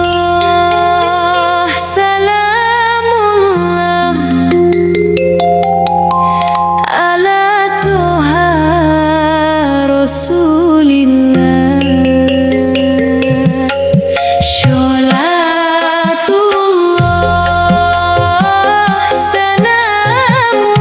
Sholatullah salamullah ala toha rasulillah. Sholatullah salamullah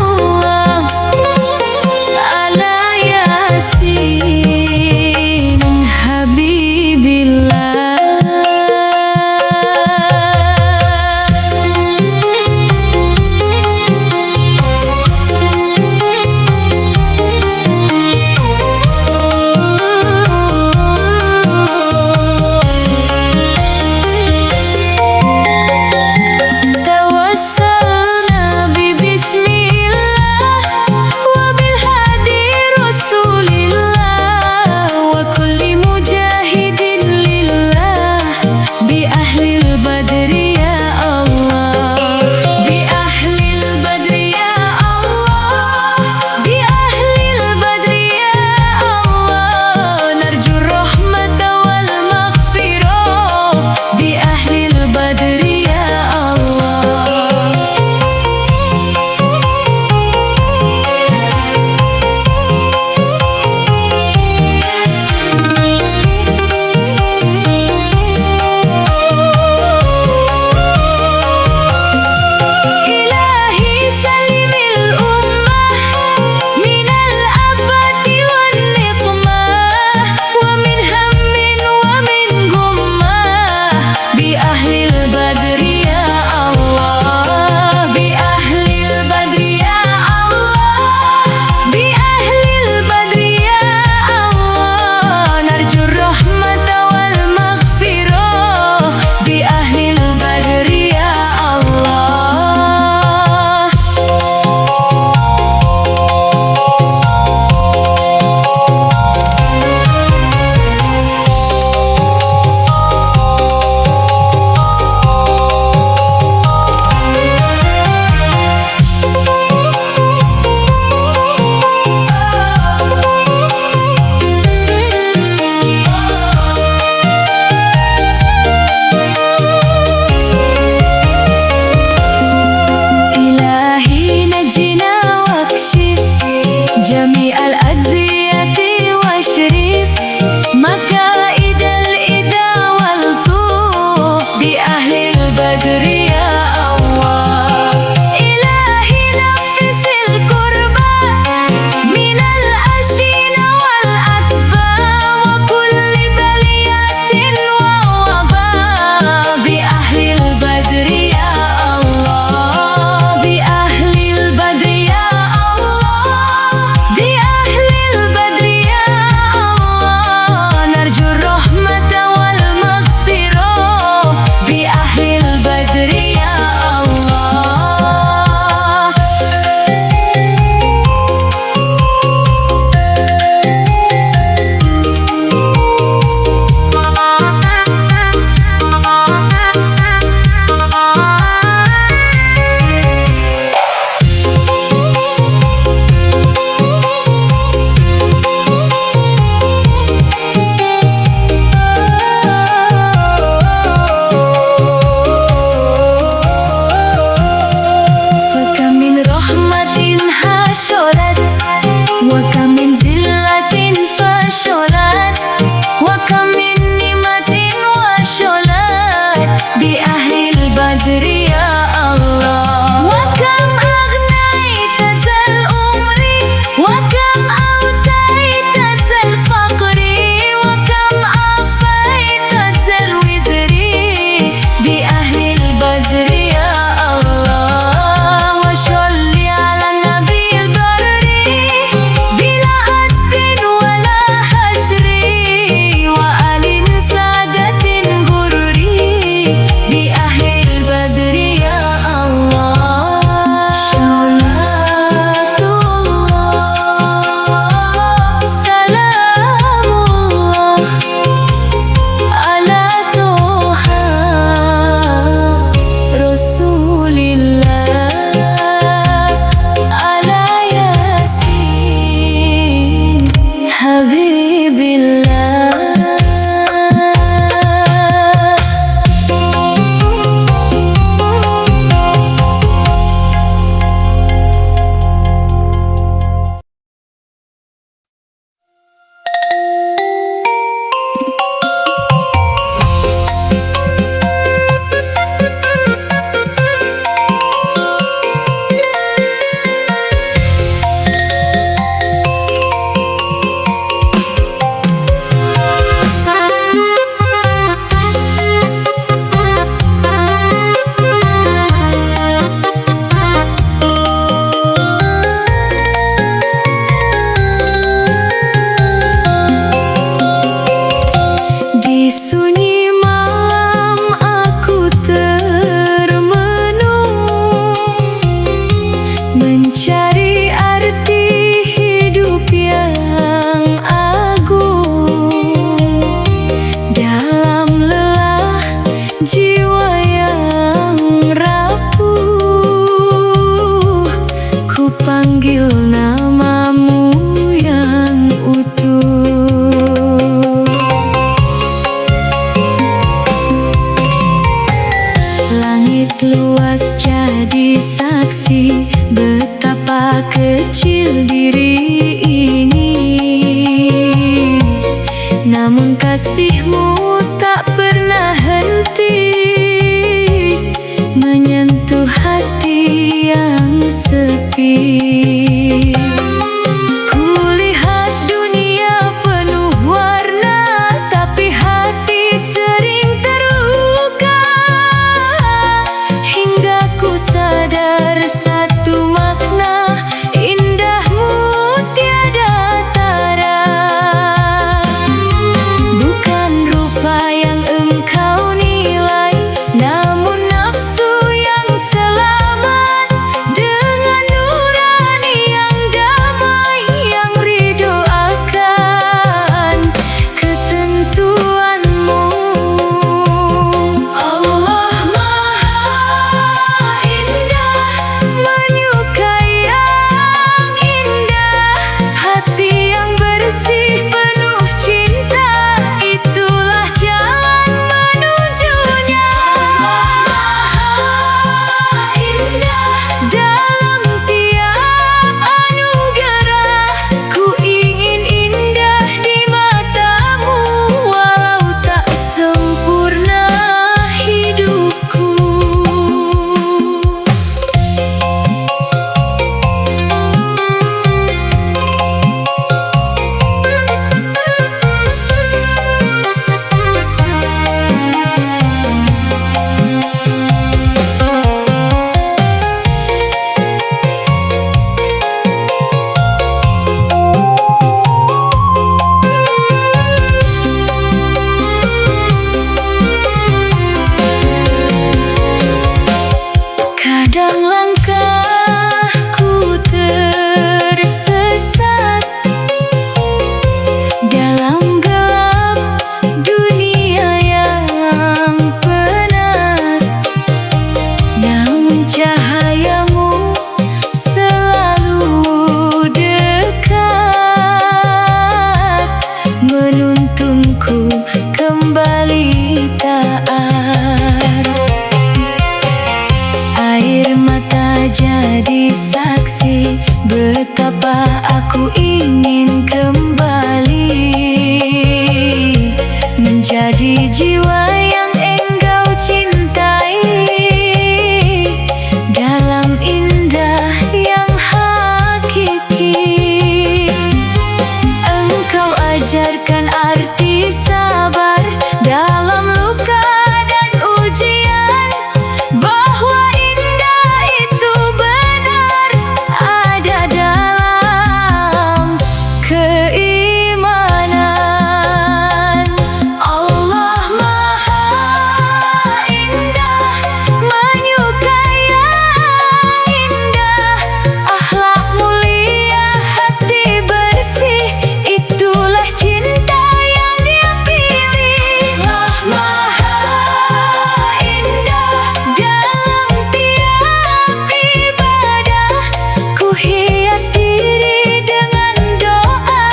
mencari arti hidup yang agung. Dalam lelah jiwa yang rapuh, ku panggil namamu yang utuh. Langit luas jadi saksi betapa kecil diri ini, namun kasihmu tak pernah henti menyentuh hati yang sepi. Kulihat dunia penuh warna, tapi hati sering terluka, hingga ku sadar satu makna, indahmu tiada tara. Bukan rupa yang engkau nilai, namun nafsu yang selamat, dengan nurani yang damai, yang ridho akan ketentuanmu. Allah Maha Indah, menyukai yang indah, hati yang bersih penuh cinta, itulah jalan menujunya. Maha indah, dalam tiap anugerah, ku ingin indah di matamu, walau tak sempurna hidupku. Kadang langkahku tersesat dalam gelap dunia yang penat, namun cahayamu selalu dekat, menuntunku kembali taat. Air mata jadi saksi betapa aku ingin kembali menjadi jiwa yang engkau cintai, dalam indah yang hakiki. Engkau ajarkan arti sabar dalam luka dan ujian, bahwa indah itu benar ada dalam keimanan. Allah Maha Indah, menyukai yang indah, akhlak mulia, hati bersih, itulah cinta yang Dia pilih. Allah Maha Indah, dalam tiap ibadah, ku hias diri dengan doa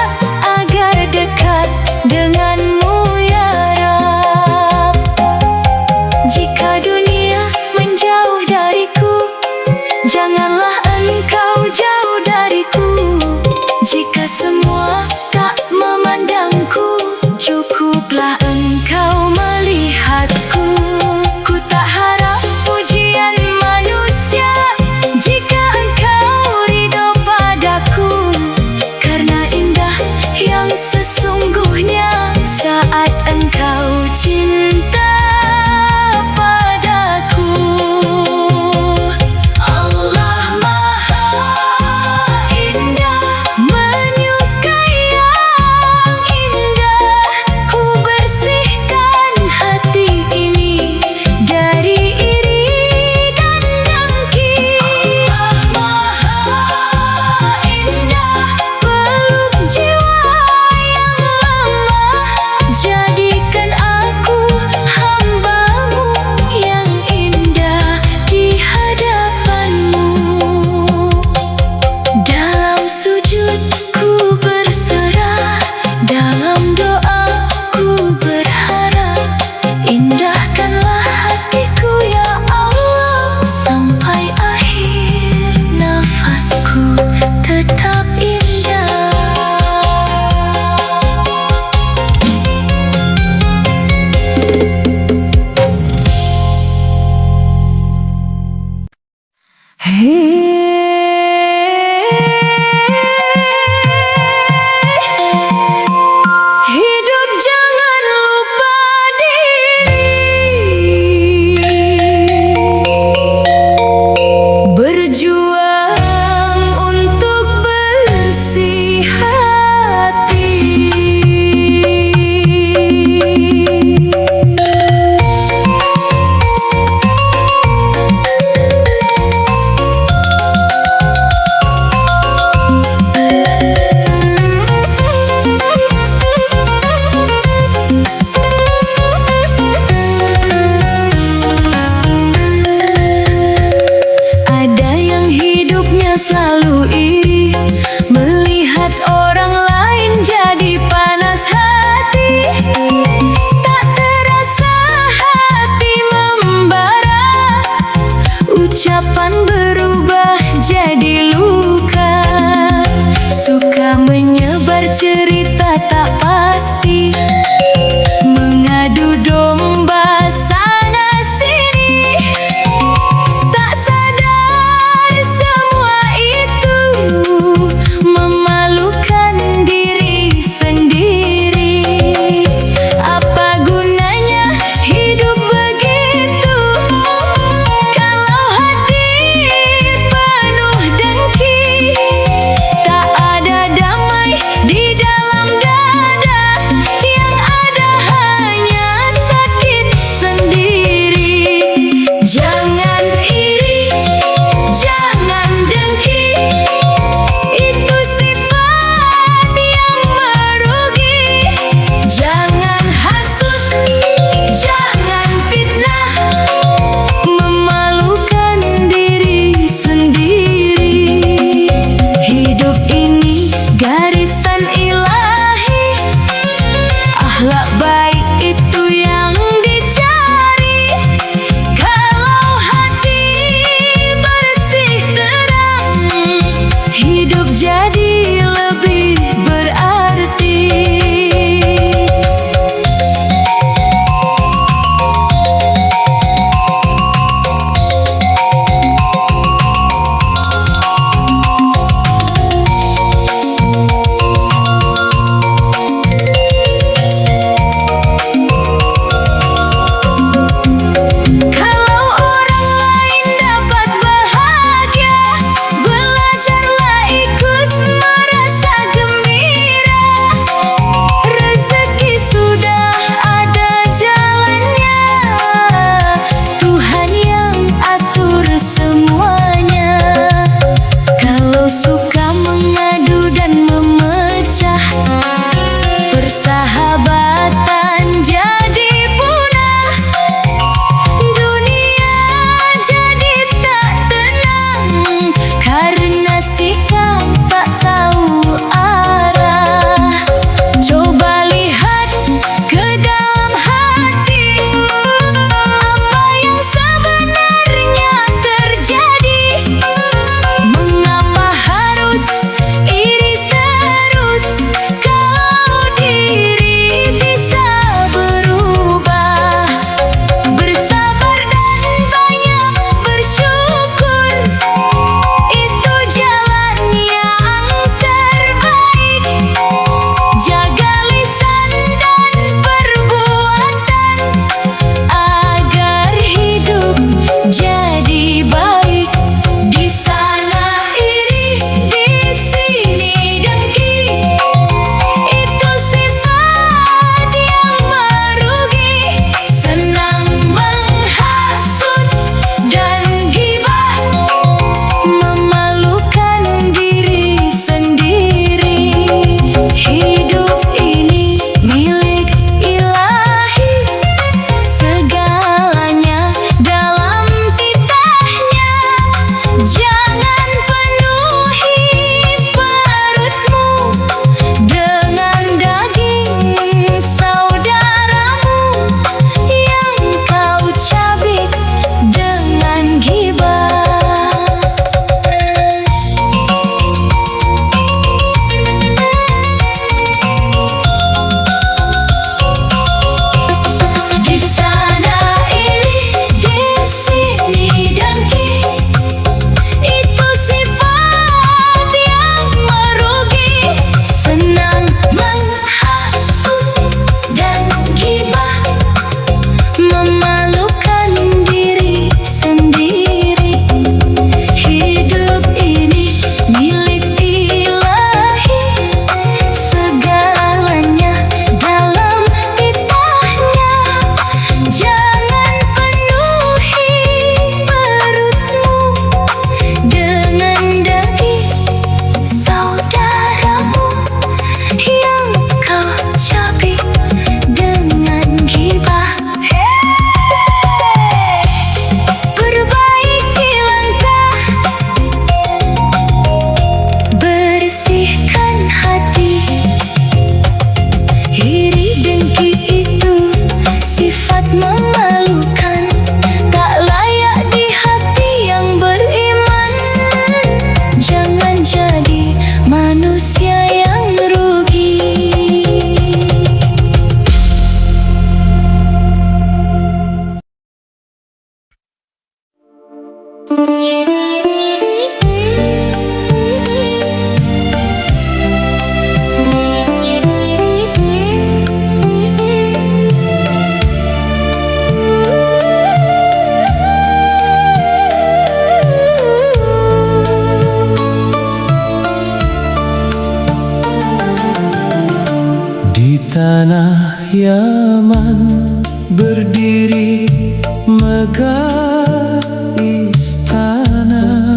agar dekat denganmu ya Rabb. Jika dunia menjauh dariku, janganlah engkau jauh dariku. Jika semua tak memandangku, cukuplah engkau melihatku. Ku tak harap pujian manusia, jika engkau ridho padaku, karena indah yang sesungguhnya saat engkau cinta padaku. Allah Maha selalu iri, melihat orang lain jadi panas hati. Tak terasa hati membara, ucapan berubah jadi luka. Suka menyebar cerita tak pasti, mengadu domba sana sini. Tak sadar semua itu tanah Yaman berdiri megah istana.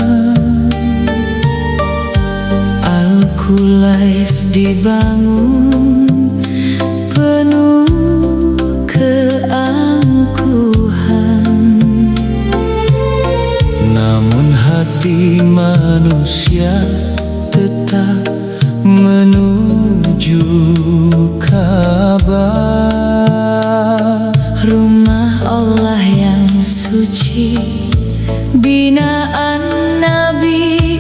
Al-Qulais dibangun penuh keangkuhan, namun hati manusia tetap menuju Ka'bah. Rumah Allah yang suci, binaan Nabi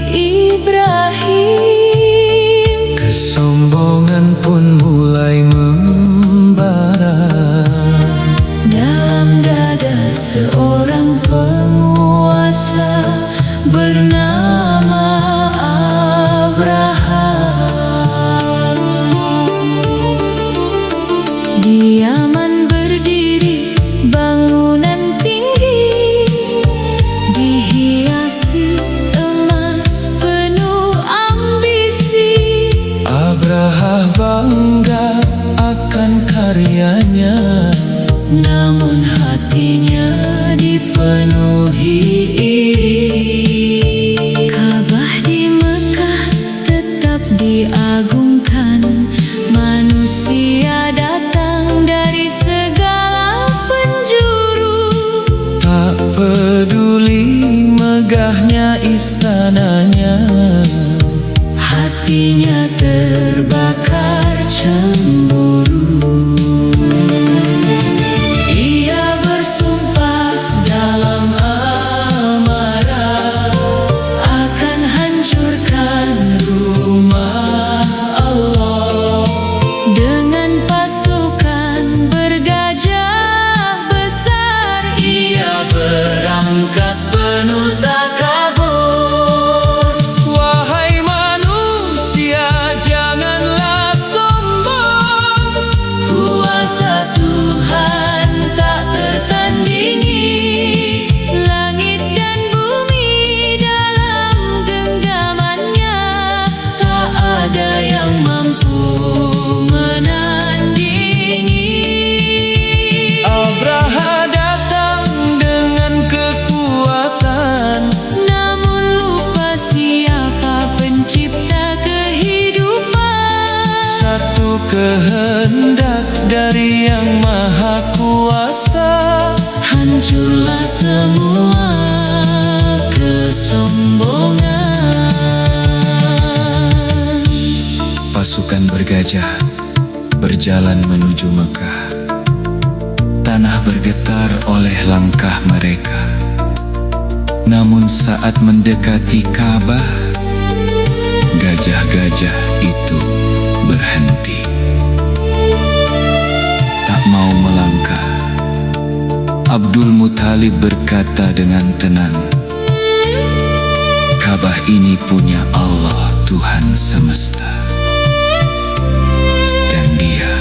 Ibrahim. Kesombongan pun mulai membara Dalam dada seorang penguasa bernama Abraham. Di Yaman berdiri bangunan tinggi, dihiasi emas penuh ambisi. Abraha bangga akan karyanya, Namun hatinya dipenuhi iri. Ka'bah di Mekah tetap diagungkan, manusia datang dari segala penjuru. tak peduli megahnya istananya. Hatinya terbakar cemburu. Ia bersumpah dalam amarah akan hancurkan rumah Allah dengan pasukan bergajah besar. Ia berangkat penuh takabur. Wahai manusia, janganlah sombong. Kuasa Tuhan tak tertandingi. Langit dan bumi dalam genggamannya, tak ada yang mampu menandingi. Abraha datang dengan kekuatan, Namun lupa siapa pencipta kehidupan. satu kehendak dari Yang Maha Kuasa. Hancurlah semua kesombongan. Pasukan bergajah berjalan menuju Mekah. Tanah bergetar oleh langkah mereka. Namun saat mendekati Ka'bah, gajah-gajah itu berhenti, tak mau melangkah. Abdul Muthalib berkata dengan tenang, Ka'bah ini punya Allah Tuhan semesta, dan Dia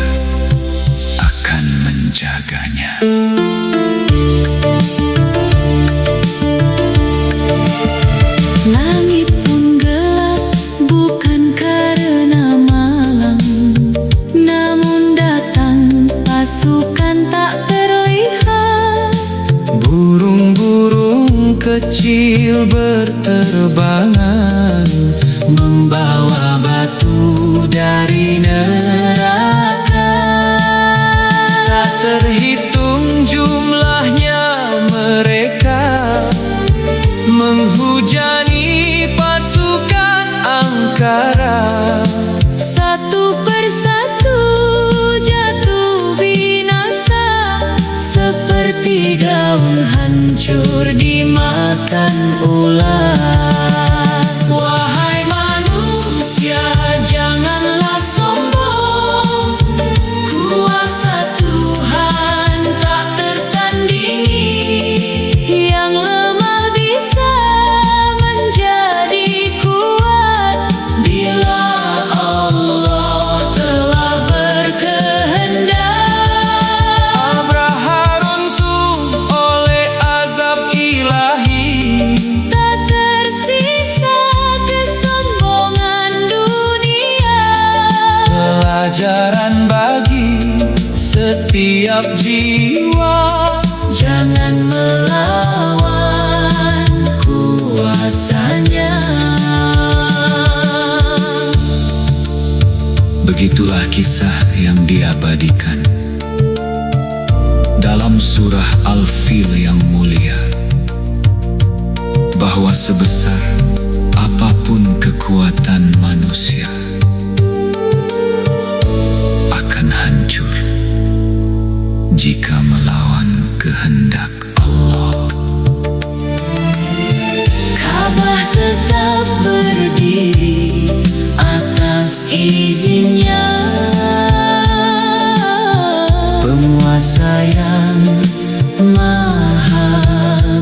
akan menjaganya. Langit pun gelap bukan karena malam, namun datang pasukan tak terlihat. Burung-burung kecil berterbangan, membawa batu dari neraka. Tak terhitung jumlahnya mereka, menghujani pasukan angkara. Satu persatu jatuh binasa, seperti daun hancur dimakan ular. Wahai manusia, janganlah sombong. Kuasa Tuhan tak tertandingi. Yang lemah bisa menjadi kuat bila Allah telah berkehendak. Abraha runtuh oleh azab ilahi, Tak tersisa kesombongan dunia. pelajaran bagi setiap jiwa. Jangan melawan kuasanya. Begitulah kisah yang diabadikan dalam surah Al-Fil yang mulia, bahwa sebesar apapun kekuatan manusia akan hancur jika melawan kehendak Allah. Ka'bah tetap berdiri atas izinnya penguasa yang maha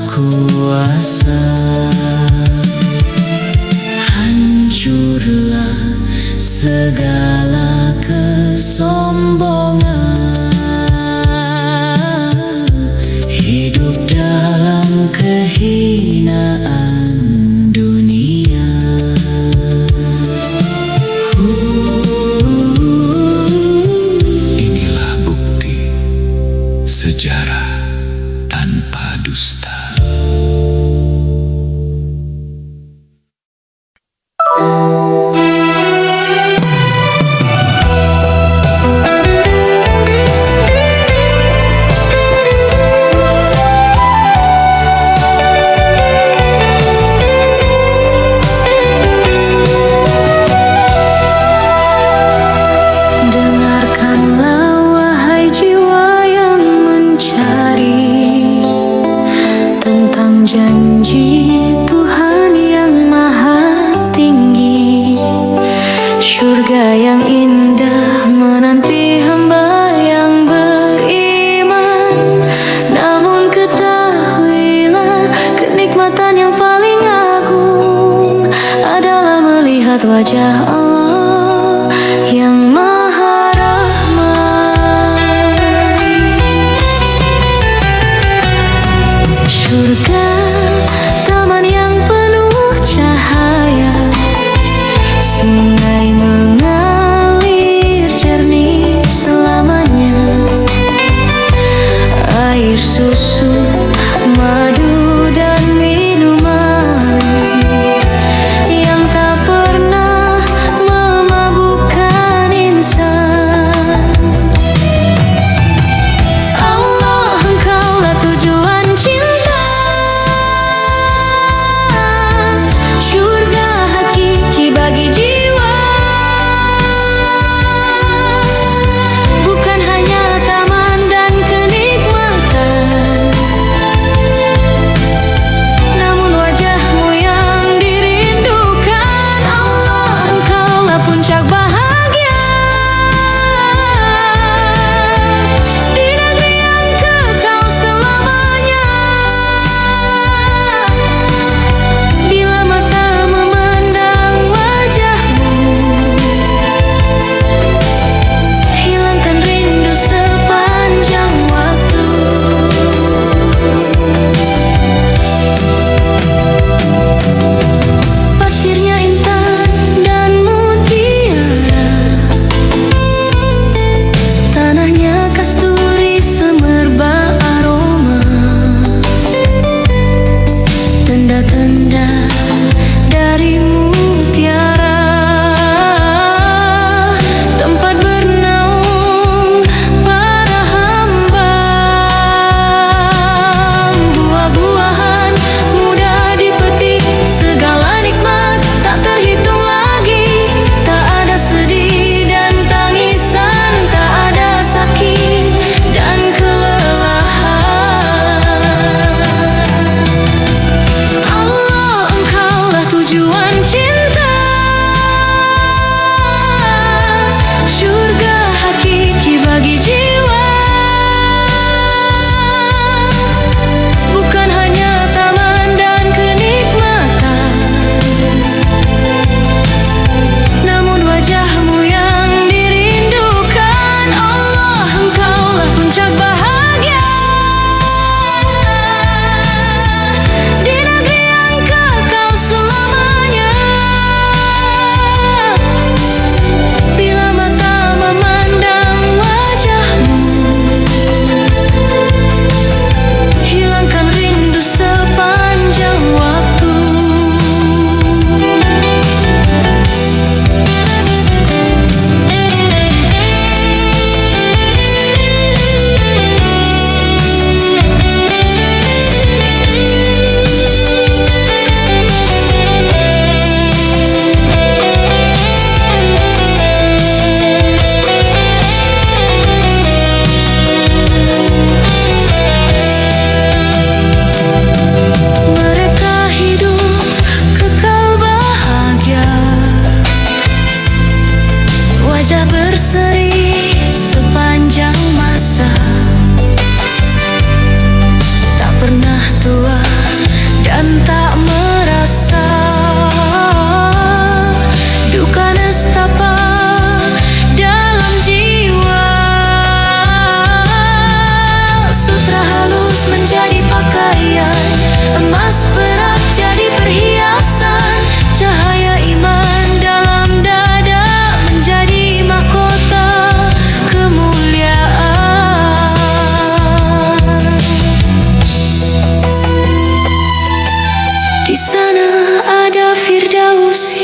kuasa. Hancurlah segala kesombongan, hidup dalam kehinaan dunia. Inilah bukti sejarah tanpa dusta. Dengarkanlah wahai jiwa yang mencari tentang janji Tuhan yang maha tinggi. Surga yang indah menanti hamba yang beriman. Namun ketahuilah, kenikmatan yang paling agung adalah melihat wajah Allah yang maha rahman. Surga, taman yang penuh cahaya, sungai mengalir jernih selamanya, air susu, madu dan minuman yang tak pernah memabukkan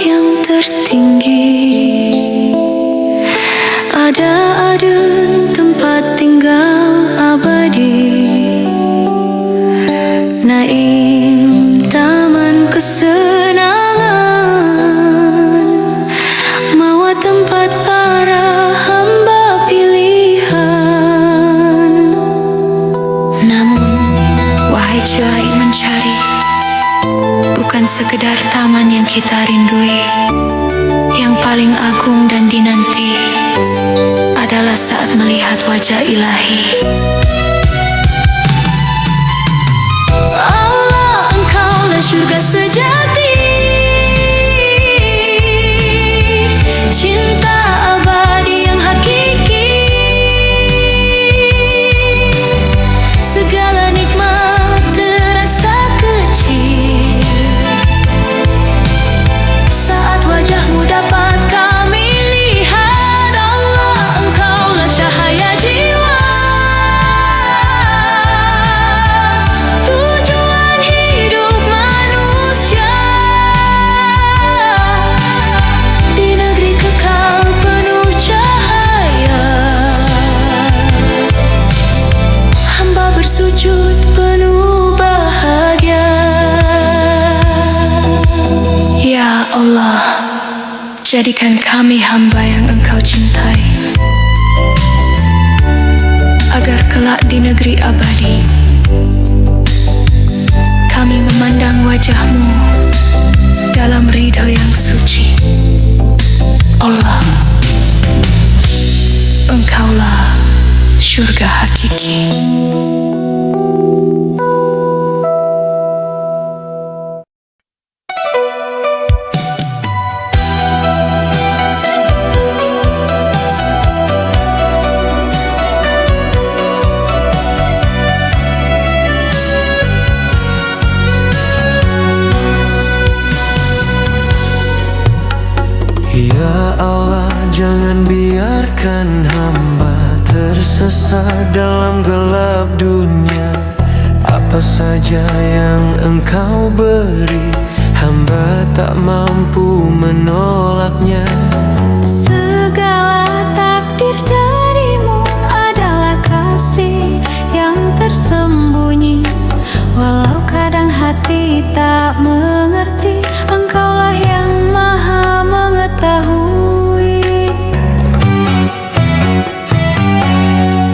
yang tertinggi. Ada adun tempat tinggal abadi, naim taman kesenangan, mawa tempat para hamba pilihan. Namun, wahai celai mencari, bukan sekedar taman yang kita rindui. Yang paling agung dan dinanti adalah saat melihat wajah ilahi. Allah, Engkaulah surga sejati, cinta abadi yang hakiki. Segala nikmat terasa kecil saat wajahmu dapat kami lihat. Allah, Engkaulah cahaya jiwa, tujuan hidup manusia di negeri kekal penuh cahaya. Hamba bersujud penuh bahagia. Ya Allah, jadikan kami hamba yang Engkau cintai, agar kelak di negeri abadi kami memandang wajah-Mu dalam ridho yang suci. Allah, Engkaulah surga hakiki. Ya Allah, jangan biarkan hamba tersesat dalam gelap dunia. Apa saja yang Engkau beri, hamba tak mampu menolaknya. Segala takdir dari-Mu adalah kasih yang tersembunyi. Walau kadang hati tak mengerti, Engkaulah yang maha mengetahui.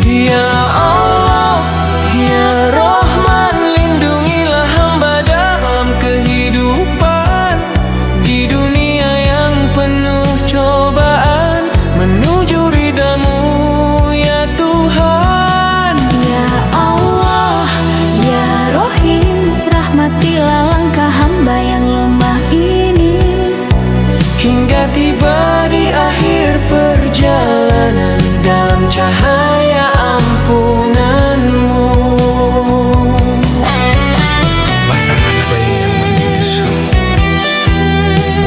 Ya Allah, Ya Rahman, lindungilah hamba dalam kehidupan di dunia yang penuh cobaan, menuju ridha-Mu ya Tuhan. Ya Allah, Ya Rohim, rahmatilah langkah hamba yang lemah ini, hingga tiba di akhir perjalanan dalam cahaya ampunan-Mu. Pasangan bayi yang menyusu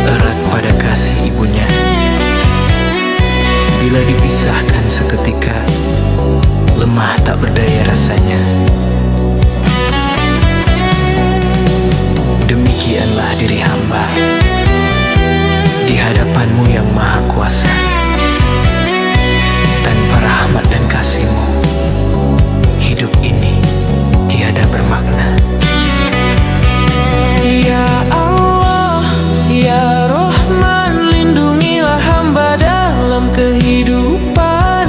erat pada kasih ibunya, bila dipisahkan seketika lemah tak berdaya rasanya. Demikianlah diri hamba di hadapan-Mu yang maha kuasa. Tanpa rahmat dan kasih-Mu, hidup ini tiada bermakna. Ya Allah, Ya Rahman, lindungilah hamba dalam kehidupan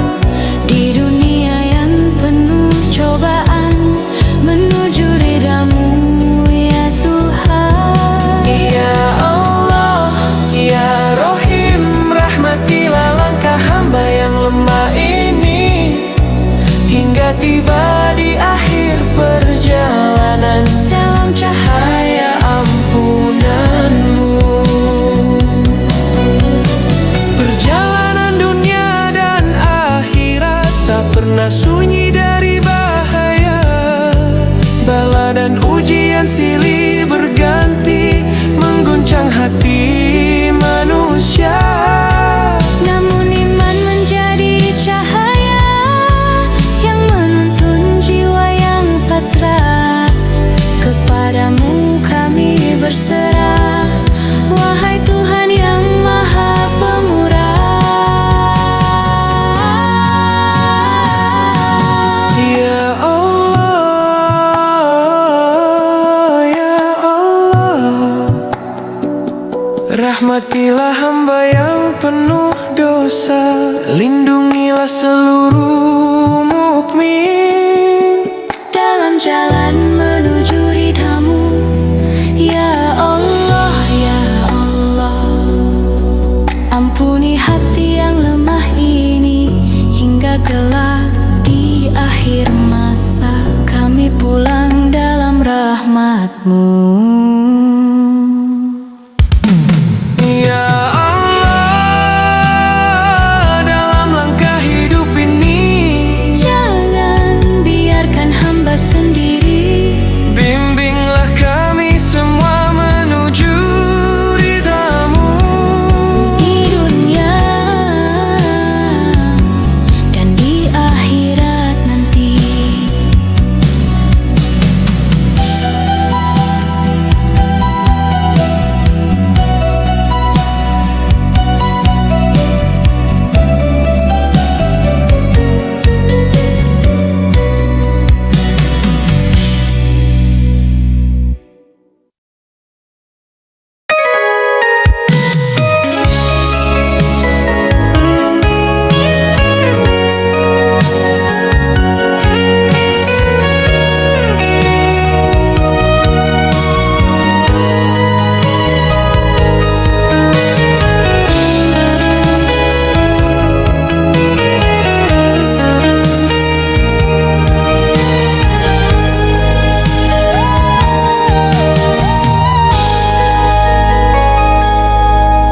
di dunia yang penuh cobaan, menuju ridha-Mu ya Tuhan. Ya Allah, Ya Rohim, rahmatilah langkah hamba yang lemah ini, hingga tiba di akhir perjalanan dalam cahaya ampunan-Mu. Perjalanan dunia dan akhirat tak pernah sunyi dari bahaya. Bala dan ujian silih berganti, mengguncang hati manusia. Namun iman menjadi cahaya yang menuntun Ampunilah hamba yang penuh dosa, lindungilah seluruh mukmin dalam jalan menuju ridhamu. Ya Allah, ya Allah, ampuni hati yang lemah ini, hingga kelak di akhir masa kami pulang dalam rahmat-Mu. Ya Allah, dalam langkah hidup ini Jangan biarkan hamba sendiri. bimbinglah kami semua menuju ridhamu. Di dunia dan di akhirat nanti.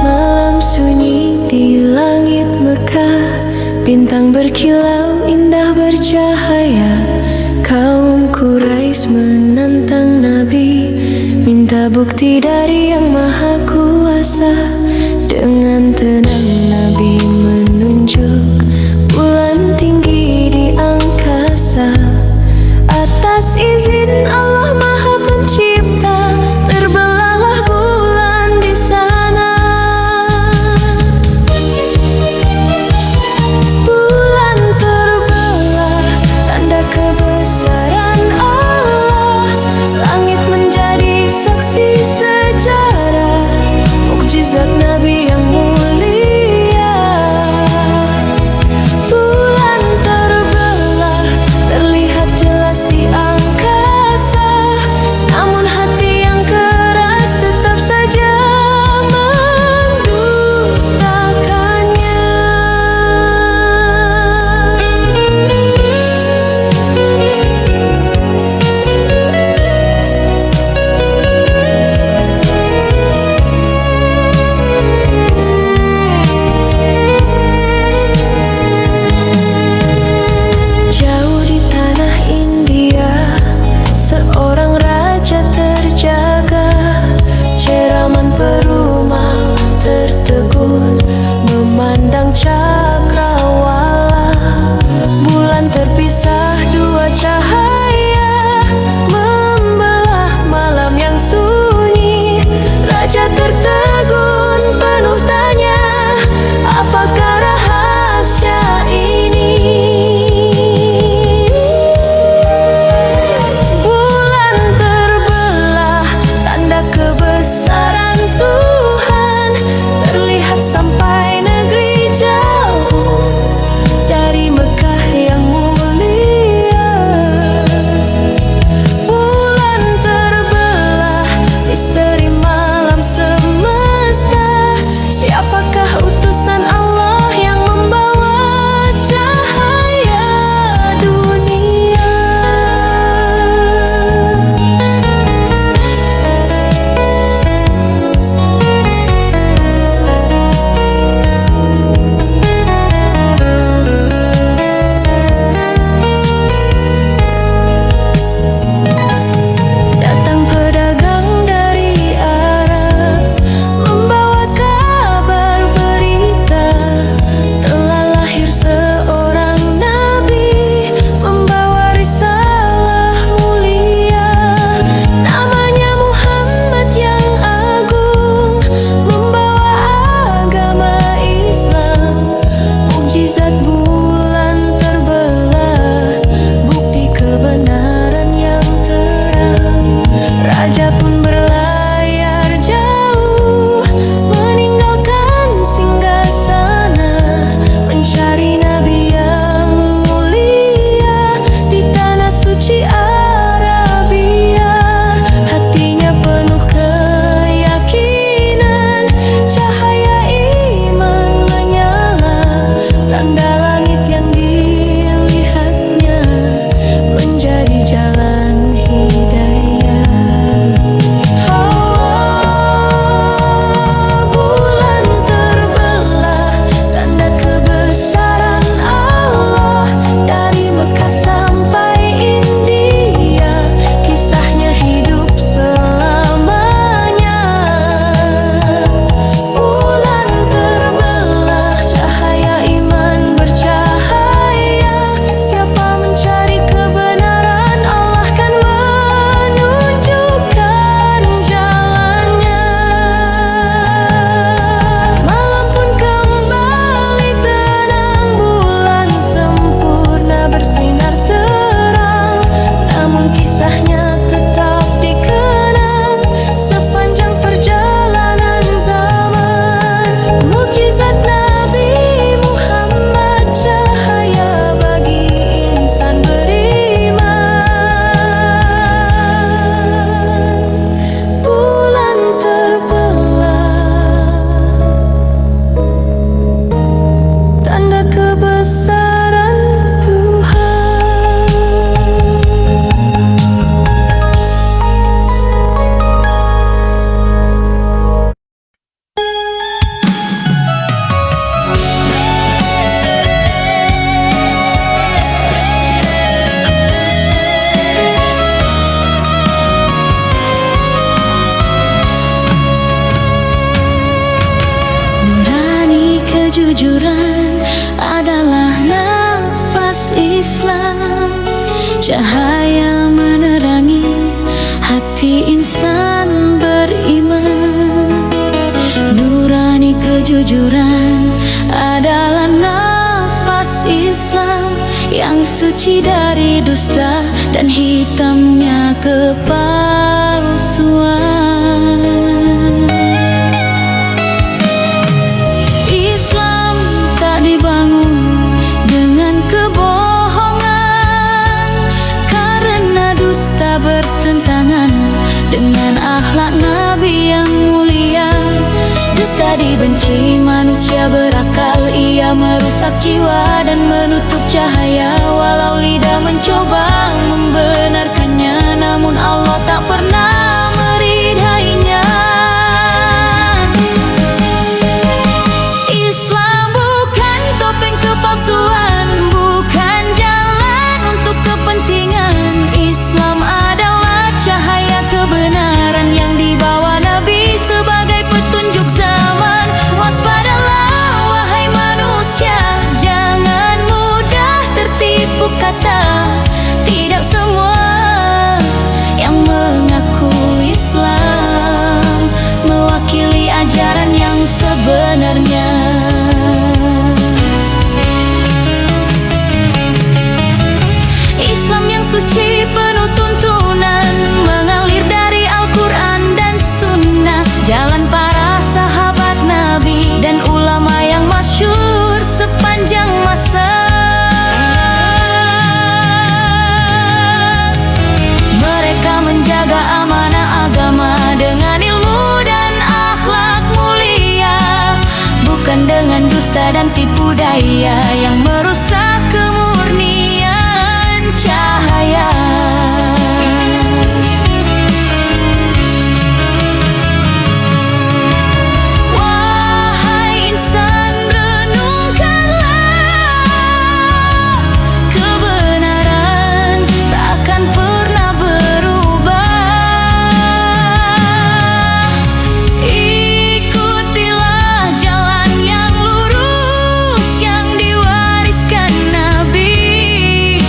Malam sunyi di langit Mekah, bintang berkilau indah bercahaya. Kaum Quraisy menantang Nabi, minta bukti dari Yang Maha Kuasa. Dengan tenang Nabi menunjuk bulan tinggi di angkasa. Atas izin Allah Maha Pencipta, terbelahlah bulan di sana. Bulan terbelah, tanda kebesaran Allah. Langit menjadi saksi sejarah, mukjizat Nabi yang mulia. Bulan terbelah, terlihat jelas di angkasa, namun hati yang keras tetap saja mendustakannya. Jauh di tanah India, seorang raja terjaga. Ceraman perumal tertegun, memandang cakrawala. Bulan terpisah dua cahaya, membelah malam yang sunyi. Raja tertegun penuh tanya, apakah rahasia ini? Bulan terbelah, tanda kebesaran Tuhan, terlihat sampai negeri jauh dari Mekah yang mulia. Bulan terbelah, misteri malam semesta. Siapakah utusan Allah yang membawa cahaya dunia? Datang pedagang dari Arab, membawa kabar berita. kejujuran adalah nafas Islam, cahaya menerangi hati insan beriman. Nurani kejujuran adalah nafas Islam yang suci dari dusta dan hitamnya kepalsuan. Islam tak dibangun dengan kebohongan, karena dusta bertentangan dengan akhlak Nabi yang mulia. Dusta dibenci manusia berakal, ia merusak jiwa dan menutup cahaya. Walau lidah mencoba membenarkannya, namun Allah tak pernah meridainya. Islam bukan topeng kepalsuan, bukan jalan untuk kepentingan. Islam adalah cahaya kebenaran yang dibawa Nabi sebagai petunjuk zaman. Waspadalah wahai manusia, jangan mudah tertipu kata tidak semua yang mengaku Islam mewakili ajaran yang sebenarnya. Islam yang suci penuh tuntunan mengalir dari Al-Quran dan Sunnah, jalan para sahabat Nabi dan ulama yang masyhur sepanjang masa. Mereka menjaga amanah agama dengan ilmu dan akhlak mulia, bukan dengan dusta dan tipu daya yang merusak kemurnian cahaya. Wahai insan, renungkanlah, kebenaran takkan pernah berubah. Ikutilah jalan yang lurus yang diwariskan Nabi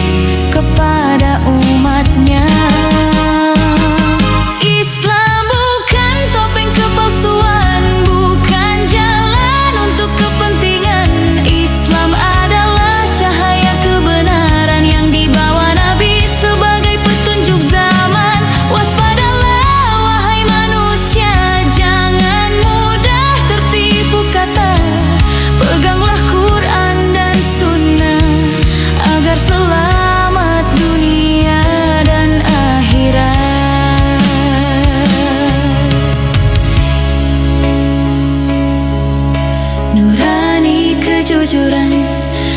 kepada umatnya. Islam bukan topeng kepalsuan, bukan jalan untuk kepentingan. Islam adalah cahaya kebenaran yang dibawa Nabi sebagai petunjuk zaman. Waspadalah wahai manusia, jangan mudah tertipu kata. Peganglah Quran dan Sunnah agar selamat dunia dan akhirat. Nurani kejujuran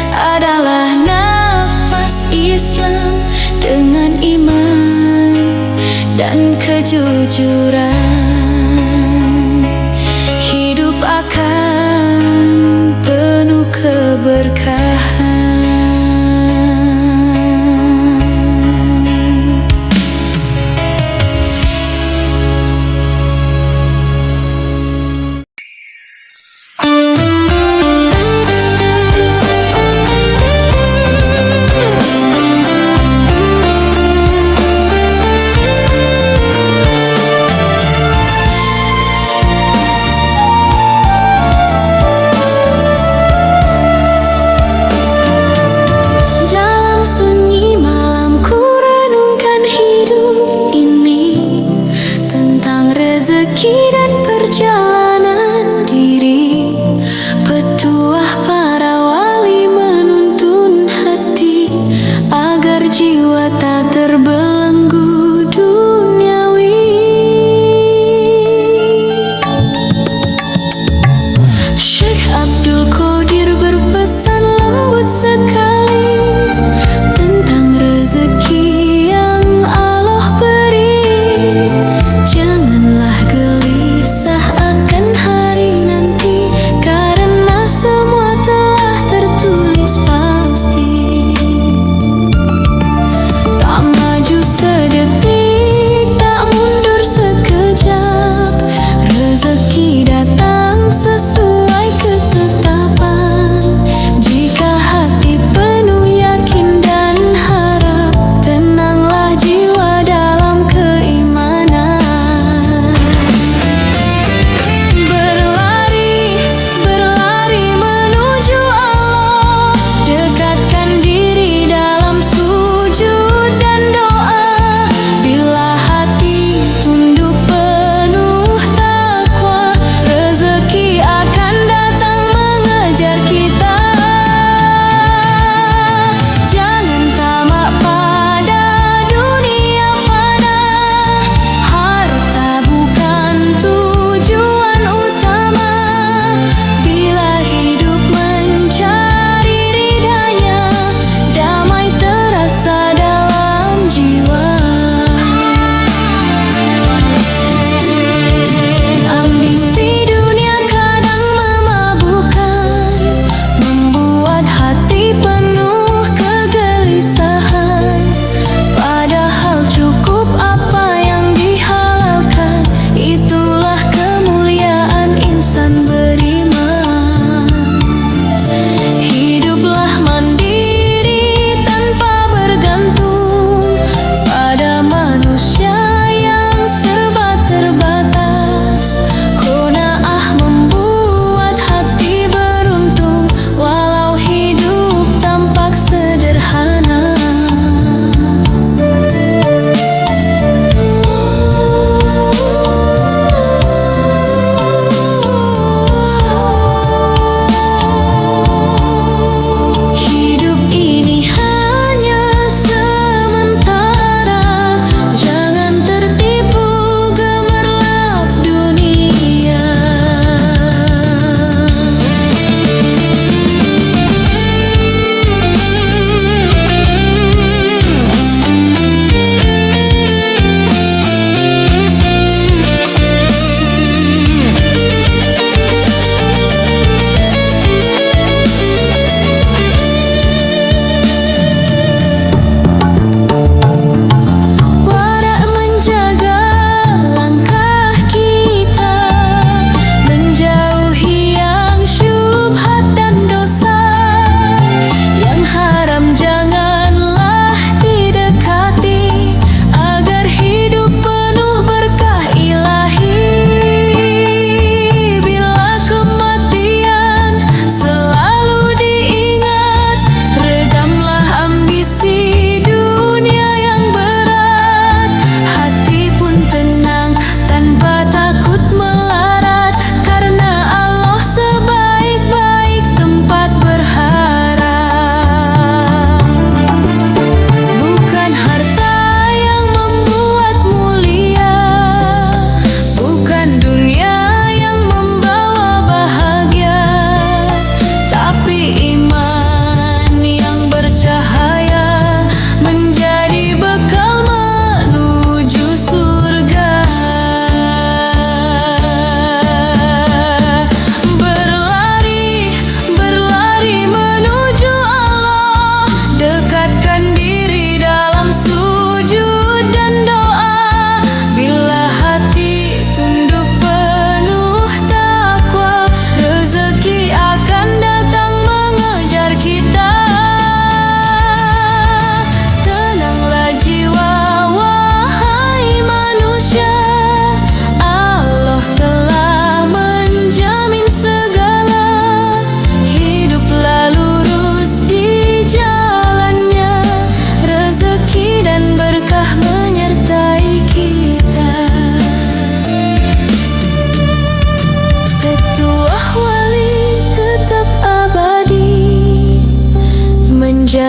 adalah nafas Islam dengan iman dan kejujuran. Hidup akan penuh keberkahan.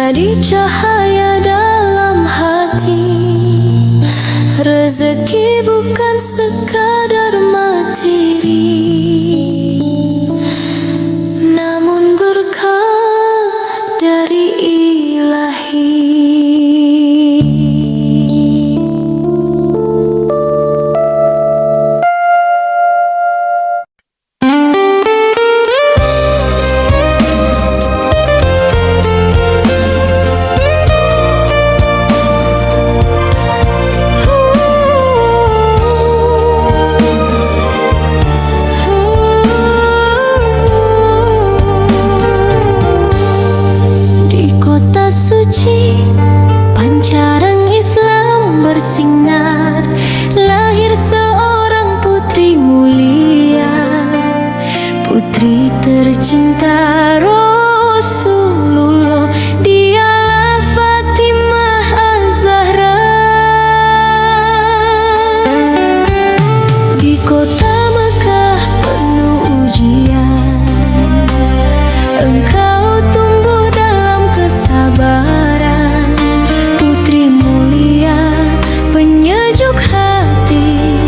menjadi cahaya dalam hati. Rezeki bukan sekadar materi, namun berkah dari ilahi. Pancaran Islam bersinar, lahir seorang putri mulia, putri tercinta Rasulullah. Dialah Fatimah Az-Zahra. Di kota Mekah penuh ujian, engkau tumbuh dalam kesabaran. Penyejuk hati,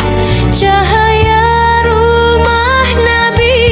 cahaya rumah Nabi.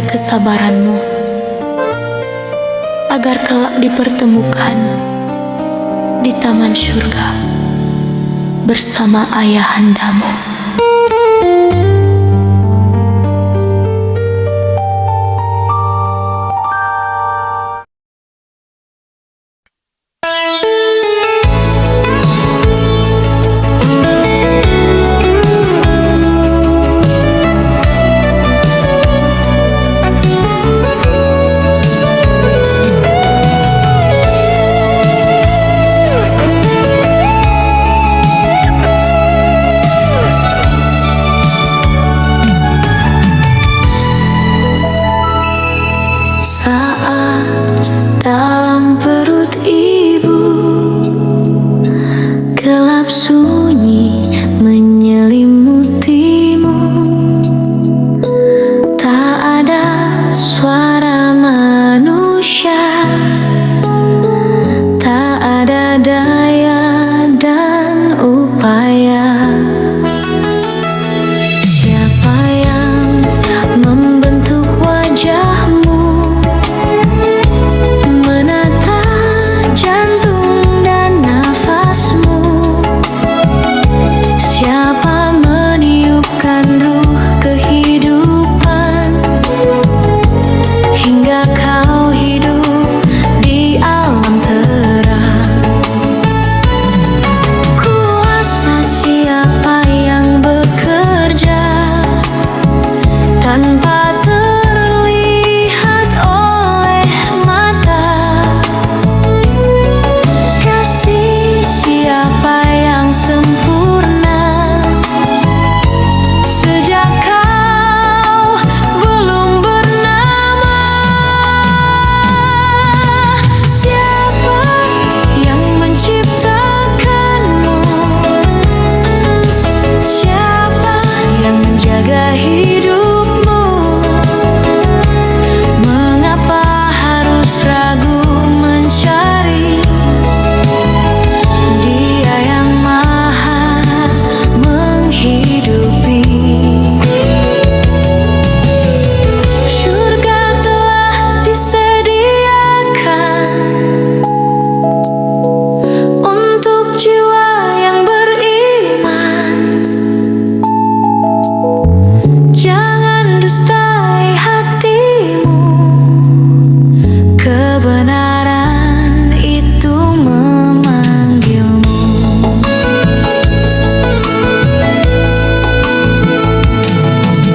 dari kesabaranmu, agar kelak dipertemukan di taman surga bersama ayahandamu. Saat dalam perut ibu gelap sunyi menyelimutimu, tak ada suara manusia, tak ada daya dan upaya. Siapa yang membentuk wajahmu, ruh kehidupan hingga kau hidup di alam terang? Kuasa siapa yang bekerja tanpa terlihat oleh mata? Kasih siapa yang sempurna sejak kau belum bernama? Siapa yang menciptakanmu? Siapa yang menjaga hidupmu? Mengapa harus ragu mencari Dia yang maha menghidupi? Surga telah disediakan untuk jiwa yang beriman. Jangan dustai hatimu, kebenaran itu memanggilmu.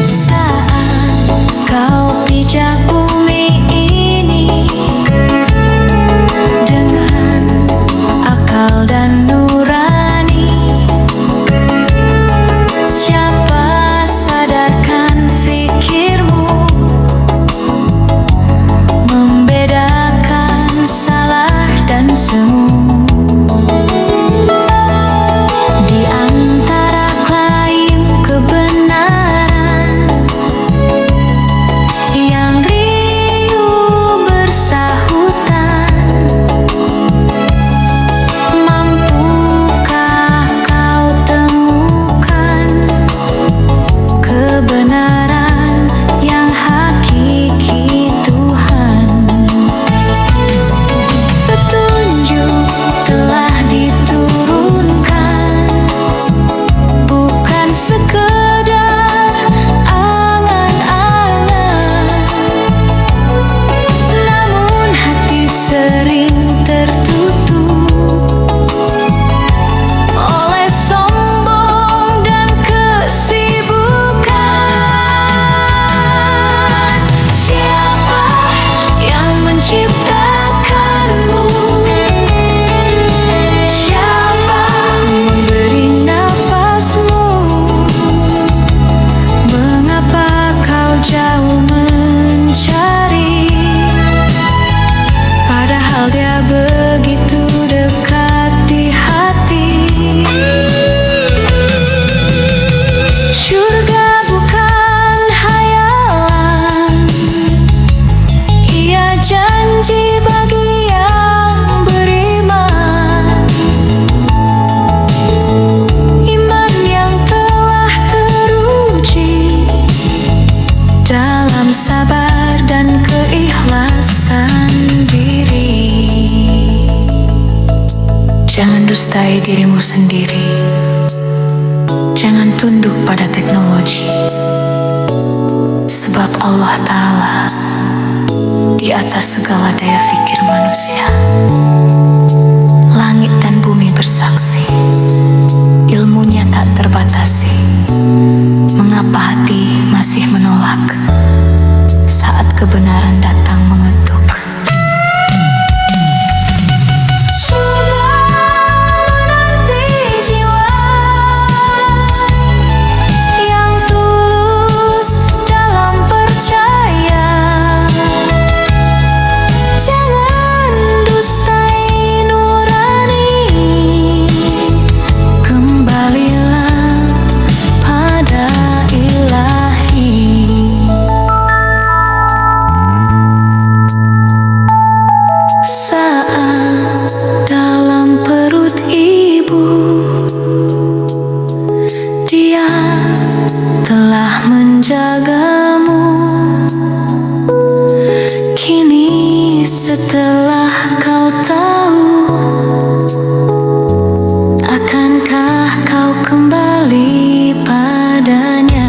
Saat kau pijak bumi ini dengan akal dan nurani, siapa sadarkan fikirmu membedakan salah dan semu? Di antara klaim kebenaran yang riuh bersahutan, mampukah kau temukan kebenaran yang hakiki Tuhan? Petunjuk telah diturunkan, bukan sekedar angan-angan, namun hati sering tertutup oleh sombong dan kesibukan. Siapa yang menciptakanmu? Siapa memberi nafasmu? Mengapa kau jauh mencari, padahal Dia begitu dekat di hati? Surga bukan hayalan, Ia janji bagi yang beriman. Iman yang telah teruji dalam sabar dustai dirimu sendiri. Jangan tunduk pada teknologi, sebab Allah Ta'ala di atas segala daya fikir manusia. Langit dan bumi bersaksi, ilmunya tak terbatasi. Mengapa hati masih menolak saat kebenaran datang mengetuk? Menjagamu. Kini setelah kau tahu, akankah kau kembali padanya?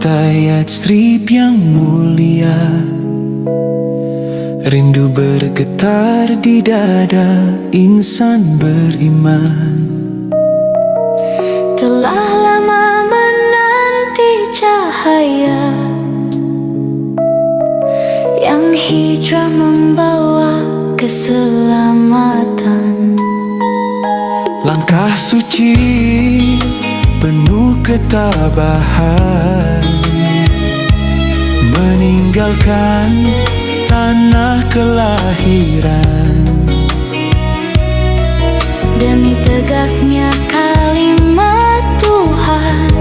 Ayat strip yang mulia, rindu bergetar di dada insan beriman. Telah lama menanti cahaya yang hijrah membawa keselamatan. Langkah suci penuh ketabahan, meninggalkan tanah kelahiran. Demi tegaknya kalimat Tuhan,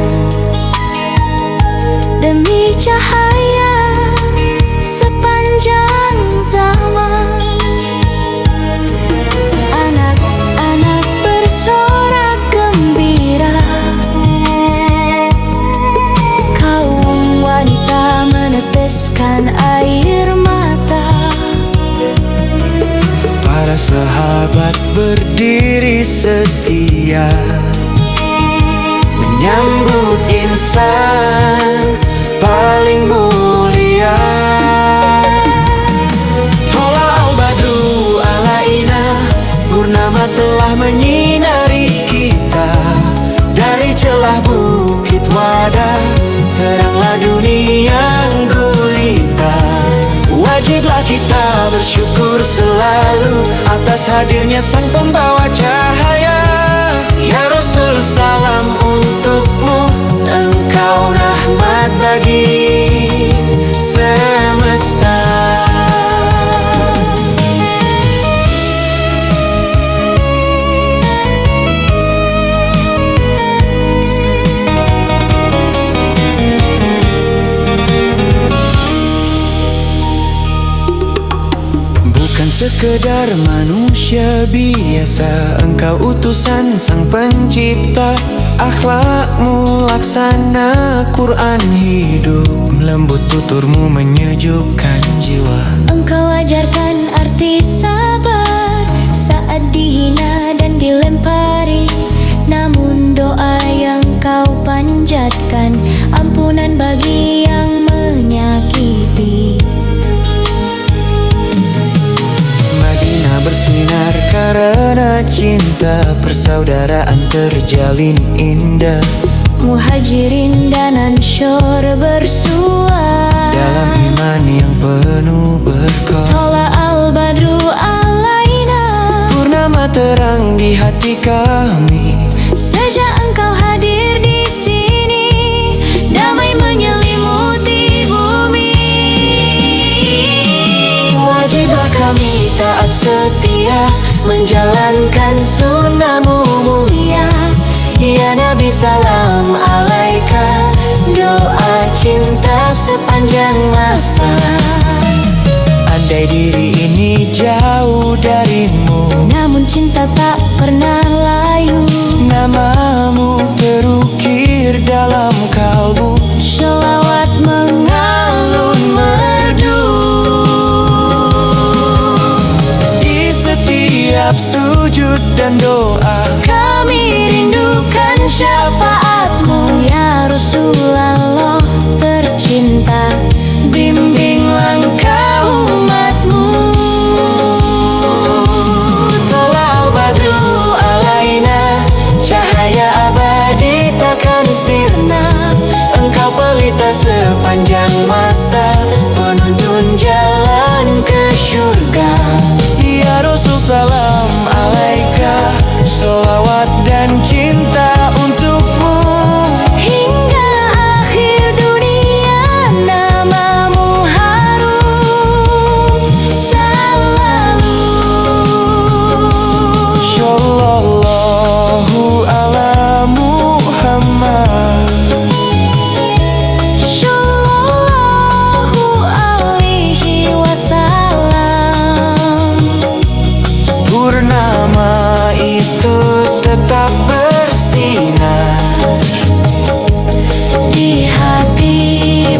demi cahaya sepanjang zaman. Anak-anak bersorak gembira, kaum wanita meneteskan air mata. Para sahabat berdiri setia, menyambut insan paling mulia. Tola al-badru alaina, purnama telah menyinari kita. Dari celah bukit Wada, teranglah dunia gulita. Wajiblah kita bersyukur selalu atas hadirnya sang pembawa cahaya. Ya Rasul, salam untukmu, engkau rahmat bagi semesta. Sekedar manusia biasa, engkau utusan sang pencipta. Akhlakmu laksana Quran hidup, lembut tuturmu menyejukkan jiwa. Engkau ajarkan arti sabar saat dihina dan dilempari. Namun doa yang kau panjatkan, ampunan bagi yang menyakiti. Bersinar karena cinta, persaudaraan terjalin indah. Muhajirin dan Ansyur bersua dalam iman yang penuh berkah. Tola al-badru alaina, purnama terang di hati kami. sejak engkau hadir di sini, setia menjalankan sunnahmu mulia. Ya Nabi salam alaika, doa cinta sepanjang masa. Andai diri ini jauh darimu, namun cinta tak pernah layu. namamu terukir dalam kalbu, Sholawat mengalun merdu. di setiap sujud dan doa. Kami rindukan syafaatmu ya Rasulullah tercinta. Bimbing langkah umatmu. Tolal badru alaina, cahaya abadi takkan sirna. Engkau pelita sepanjang masa, penuntun jalan ke syurga. Ya Rasul salam alaika, sholawat dan cinta untukmu. Hingga akhir dunia namamu harum selalu. Shallallahu ala Muhammad. Shallallahu alaihi wasallam. Purnama itu tetap bersinar Di hati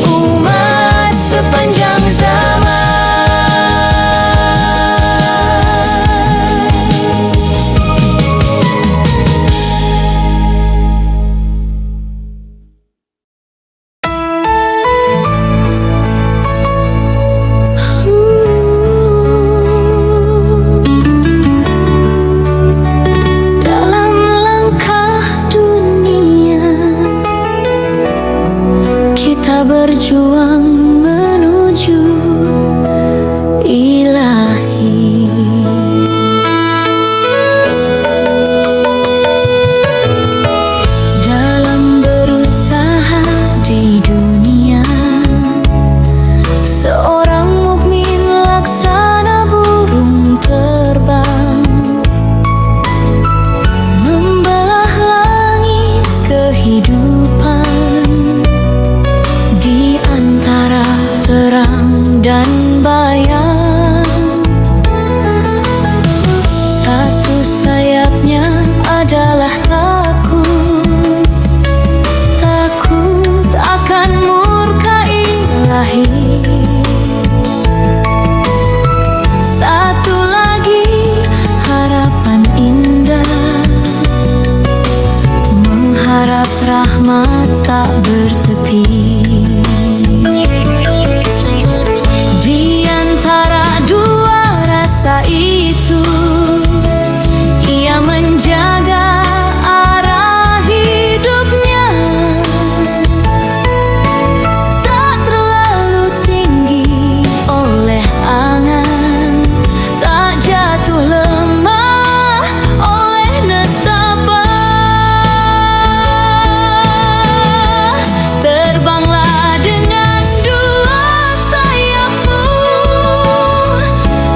umat sepanjang zaman. Dalam langkah dunia kita berjuang menuju ilahi. Dalam berusaha di dunia, seorang mukmin laksana burung terbang, membelah langit kehidupan di antara terang dan bayang. Satu sayapnya adalah takut, takut akan murka ilahi. Satu lagi harapan indah, mengharap rahmat tak bertepi. Di antara dua rasa itu, ia menjaga arah hidupnya. Tak terlalu tinggi oleh angan, tak jatuh lemah oleh nestapa. Terbanglah dengan dua sayapmu,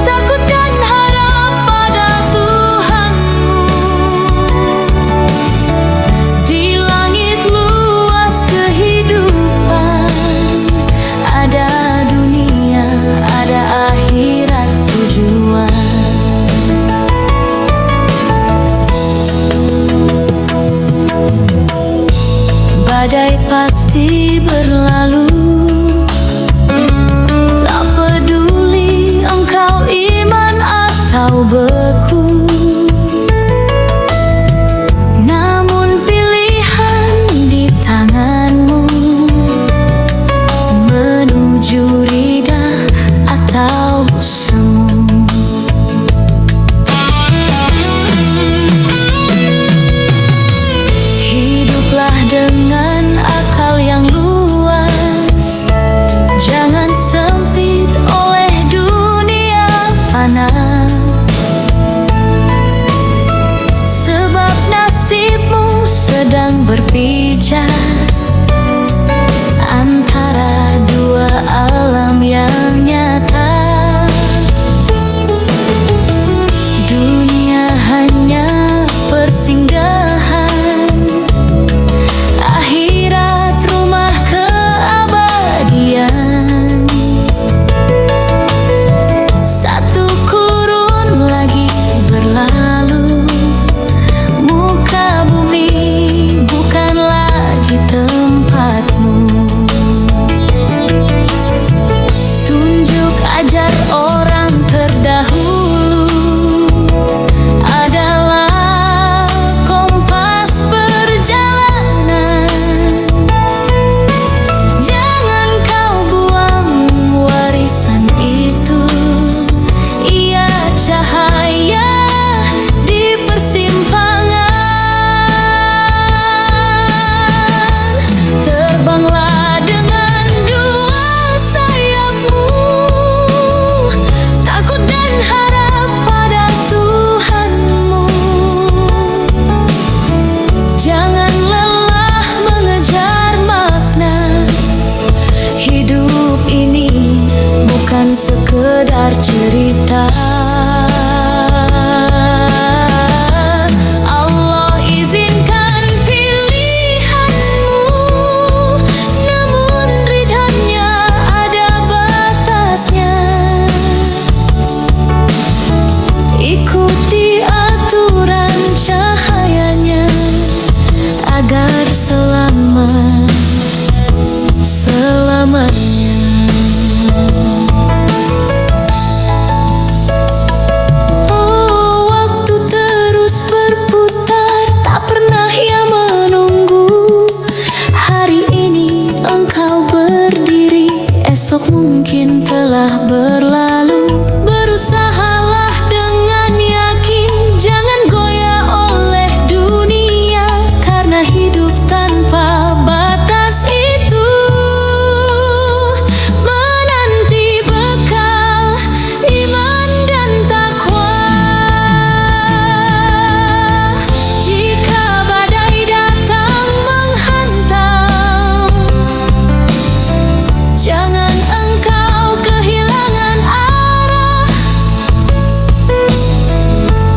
takut dan harap pada Tuhanmu. Di langit luas kehidupan, ada dunia, ada akhirat tujuan. Badai pasti berlalu, tak peduli engkau iman atau beku. Namun pilihan di tanganmu, menuju ridha atau semu. Hiduplah dengan akal yang luas, jangan sempit oleh dunia fana. Sebab nasibmu sedang berpijak antara dua alam yang nyata. persinggahan. Akhirat rumah keabadian. Satu kurun lagi berlalu, muka bumi bukan lagi tempatmu. Tunjuk ajar orang terdahulu adalah kompas perjalanan. Jangan kau buang warisan itu, ia cahaya di persimpangan. Terbanglah dengan dua sayapmu, takut dan harap pada Tuhanmu. Jangan lelah mengejar makna. Hidup ini bukan sekedar cerita. Allah izinkan pilihanmu, namun ridhanya ada batasnya. Ikuti aturan cahayanya agar selamat selamanya. Oh, waktu terus berputar, tak pernah ia menunggu. Hari ini engkau berdiri, esok mungkin telah berlalu. Berusahalah dengan yakin, jangan goyah oleh dunia, karena hidup tanpa batas itu menanti bekal iman dan takwa. Jika badai datang menghantam, jangan engkau kehilangan arah,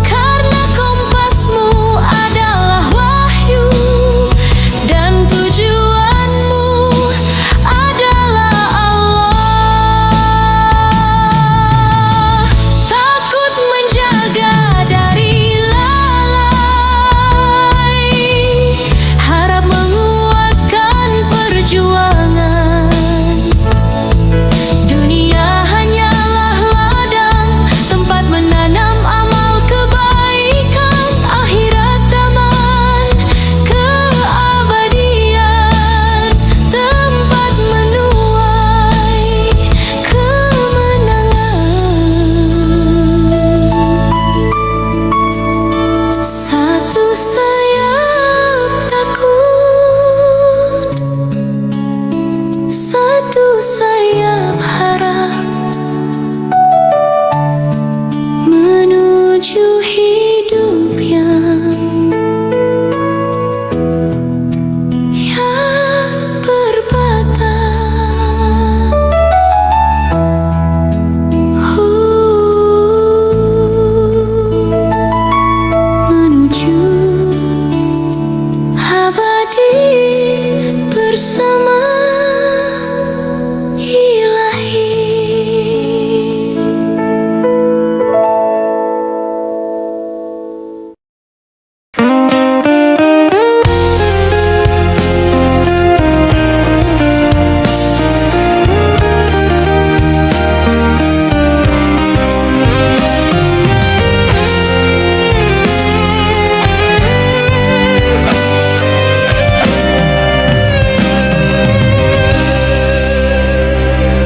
karena kompasmu adalah wahyu dan tujuanmu adalah Allah. Takut menjaga dari lalai, harap menguatkan perjuangan. Dunia hanyalah ladang, tempat menanam amal kebaikan. Akhirat taman keabadian, tempat menuai kemenangan. Satu sayap takut, satu sayap harap, menuju hidup yang berbatas. Menuju abadi bersama Ilahi.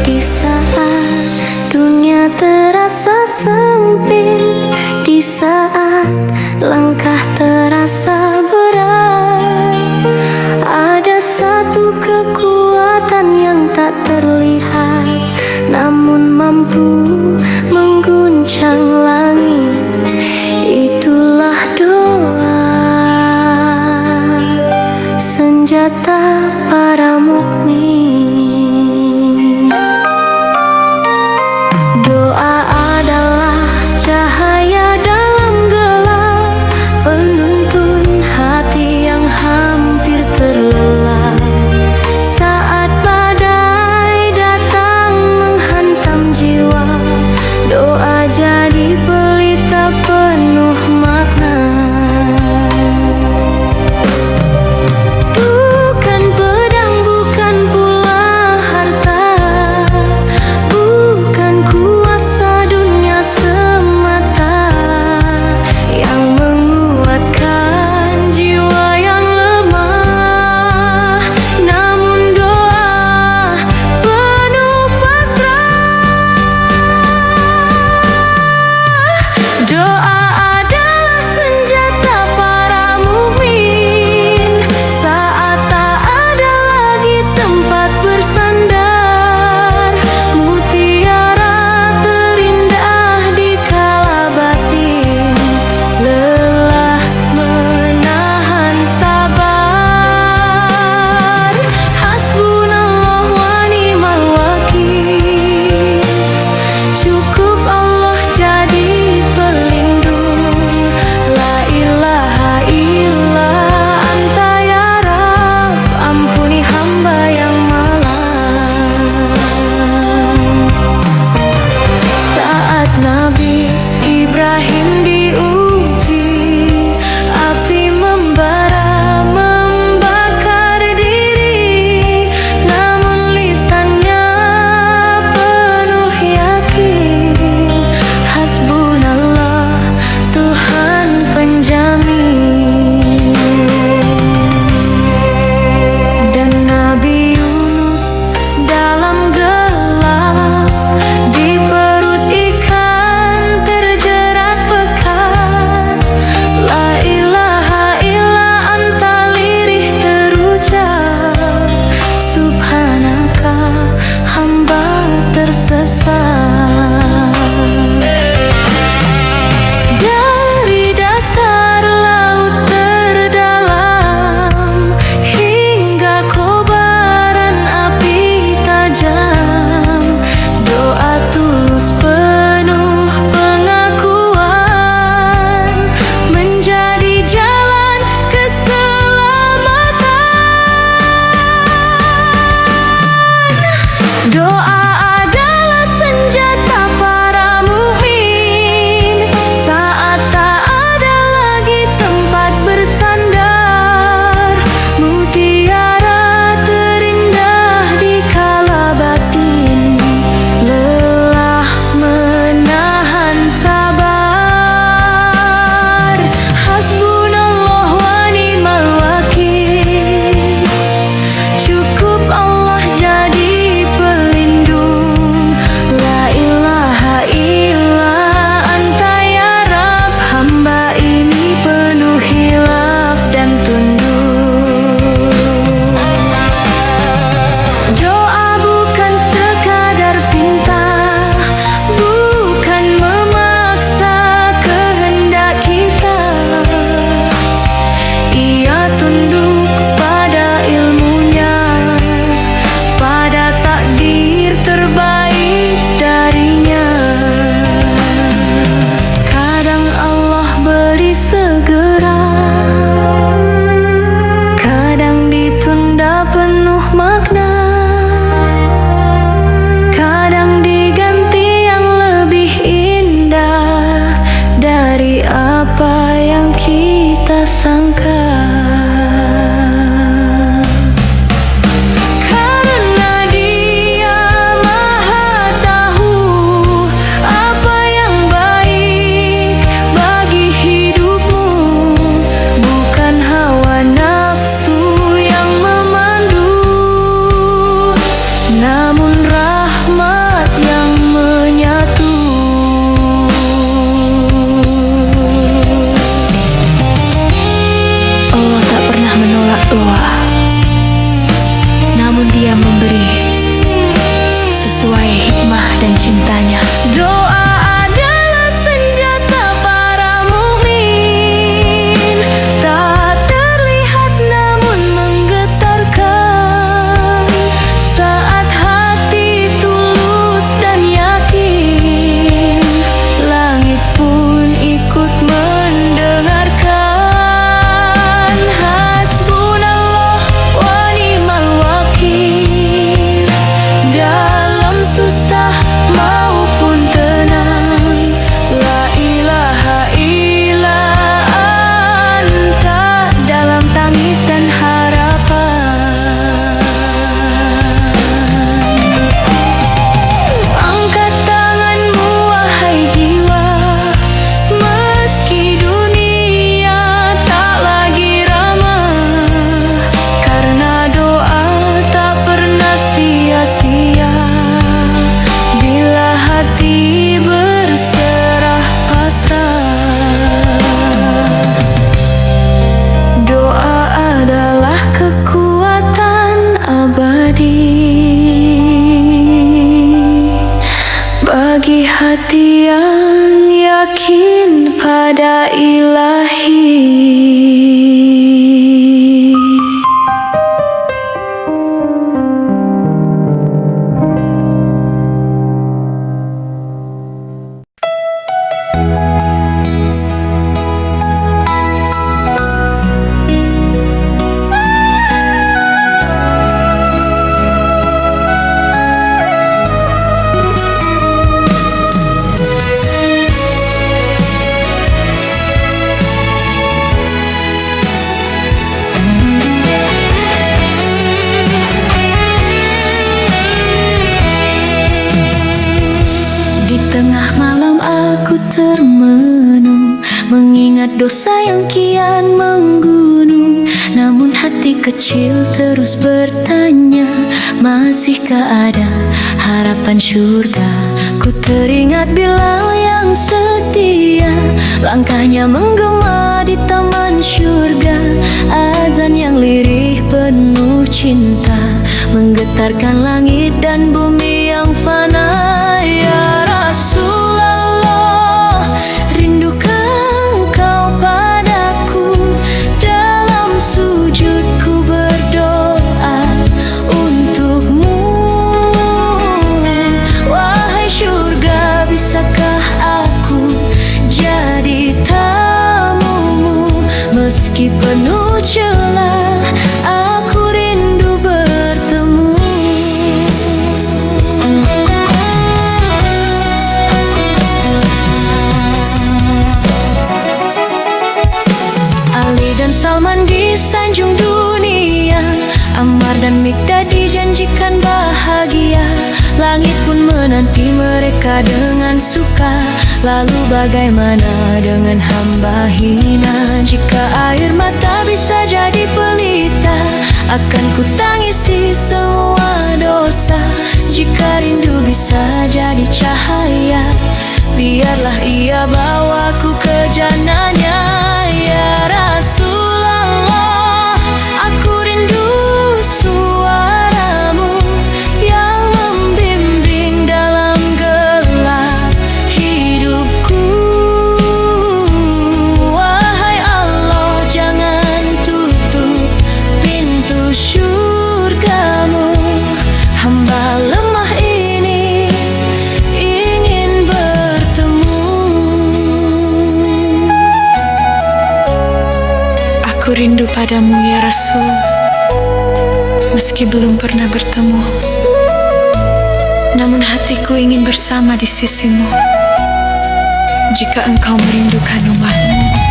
Di saat dunia terasa sempit, di saat langkah terasa berat, ada satu kekuatan yang tak terlihat, namun mampu mengguncang langit. Itulah doa, senjata para mukmin. Doa adalah cahaya dalam gelap, penuntun berdoa, namun Dia memberi sesuai hikmah dan cintanya. Doa adalah senjata para mukmin, tak terlihat namun menggetarkan. Saat hati tulus dan yakin, langit pun ikut mendengarkan. Hasbunallah wa ni'mal wakil, dalam susah maupun tenang. La ilaha illa anta, dalam tangis dan harapan. Angkat tanganmu wahai jiwa, meski dunia tak lagi ramah, karena doa tak pernah sia-sia. Bila hati berserah pasrah, doa adalah kekuatan abadi bagi hati yang yakin pada Ilahi. Di tengah malam aku termenung, mengingat dosa yang kian menggunung. Namun hati kecil terus bertanya, masihkah ada harapan surga? Ku teringat Bilal yang setia, langkahnya menggema di taman surga. Azan yang lirih penuh cinta, menggetarkan langit dan bumi yang fana. Ya Rasulullah, rindukan Engkau padaku. Dalam sujudku berdoa untukmu. Wahai surga, bisakah aku jadi tamumu? Meski penuh celah, aku rindu bertemu. Ali dan Salman disanjung dunia, Ammar dan Mikdad dijanjikan bahagia. Langit pun menanti mereka dengan suka. Lalu bagaimana dengan hamba hina? Jika air mata bisa jadi pelita, akan ku tangisi semua dosa. Jika rindu bisa jadi cahaya, biarlah ia bawaku ke jannahnya. Ya Rasulullah, aku rindu suaramu yang membimbing dalam gelap hidupku. Wahai Allah, jangan tutup pintu surgamu. Hamba lemah ini ingin bertemu. Aku rindu padamu ya Rasul, meski belum pernah bertemu. Namun hatiku ingin bersama di sisimu. Jika engkau merindukan umatmu,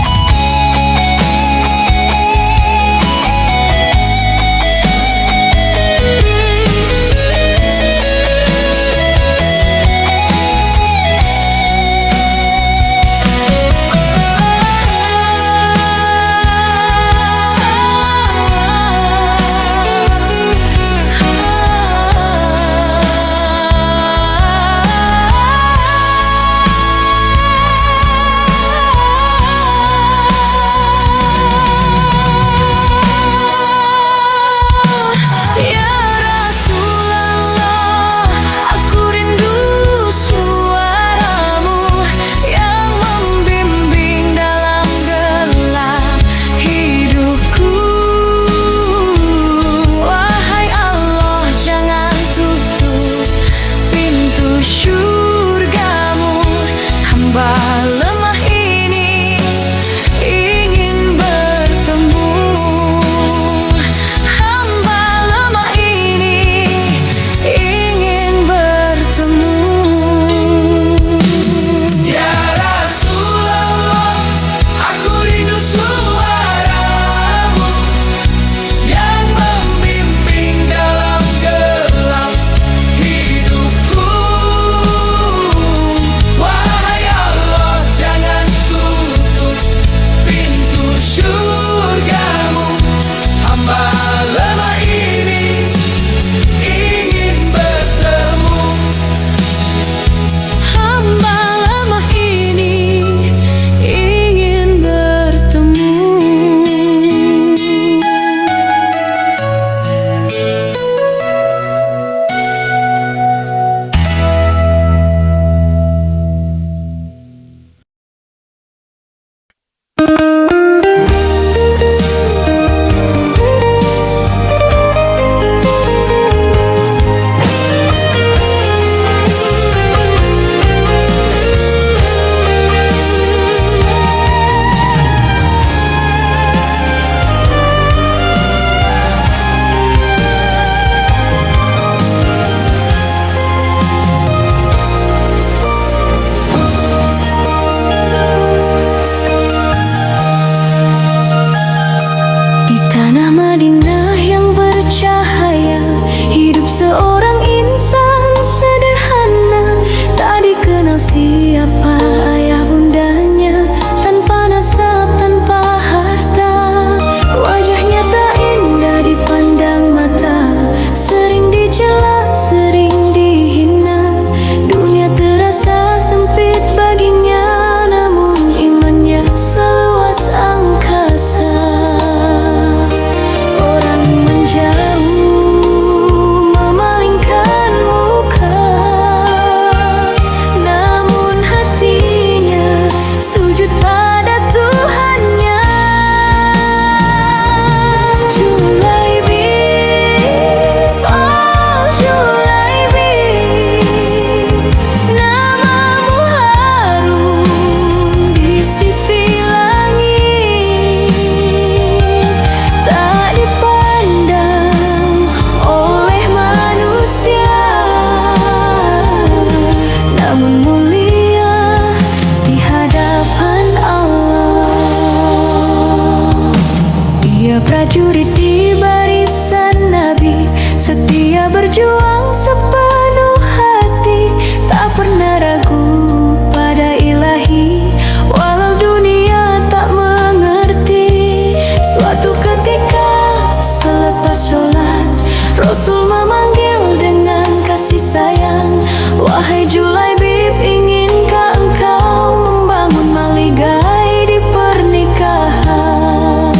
Dia prajurit di barisan Nabi, setia berjuang sepenuh hati, tak pernah ragu pada ilahi, walau dunia tak mengerti. Suatu ketika selepas sholat, Rasul memanggil dengan kasih sayang, "Wahai Julaibib, inginkah engkau membangun maligai di pernikahan?"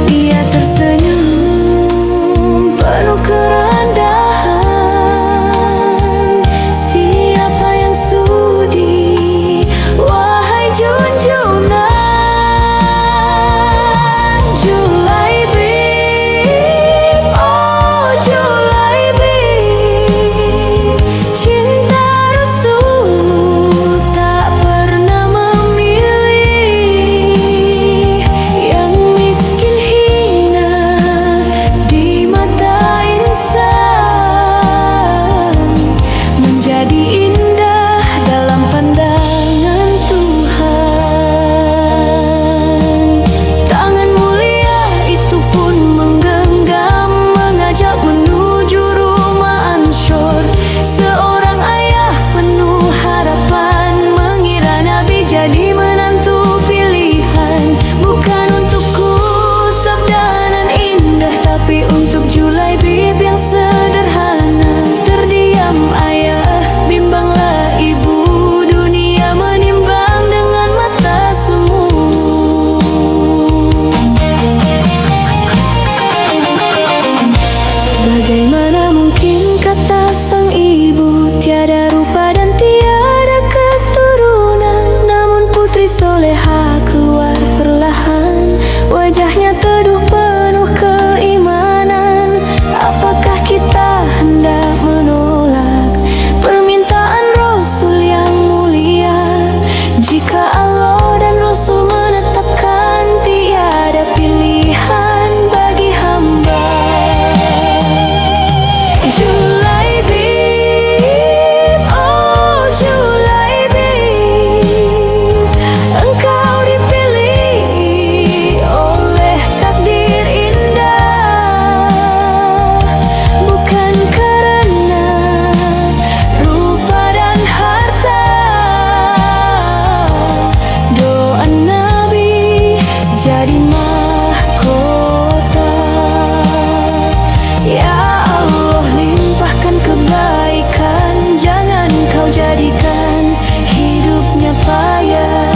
Dia tersenyum penuh kerendahan, "Siapa yang sudi, wahai junjungan Julaibib, oh Julaibib, cinta Rasul tak pernah memilih yang miskin hina di mata insan, menjadi indah dalam pandangan Tuhan." Tangan mulia itu pun menggenggam, mengajak menuju rumah Ansyur. Seorang ayah penuh harapan, mengira Nabi jadi menantu pilihan. Bukan untukku sabda nan indah, tapi untuk Julaibib yang sederhana. Terdiam ayah, bimbanglah ibu, dunia menimbang dengan mata semu. Bagaimana mungkin, kata sang ibu, tiada rupa dan tiada keturunan. Namun putri soleha keluar perlahan, wajahnya teduh penuh keimanan. Apakah kita hendak menolak permintaan Rasul yang mulia, jika Allah dan Rasul menetapkan tiada pilihan bagi hamba? Julaibib, oh Julaibib, engkau dipilih oleh takdir indah, bukan karena rupa dan harta. Doa Nabi jadi mahkota. Ya Allah, limpahkan kebaikan, jangan kau jadikan hidupnya payah.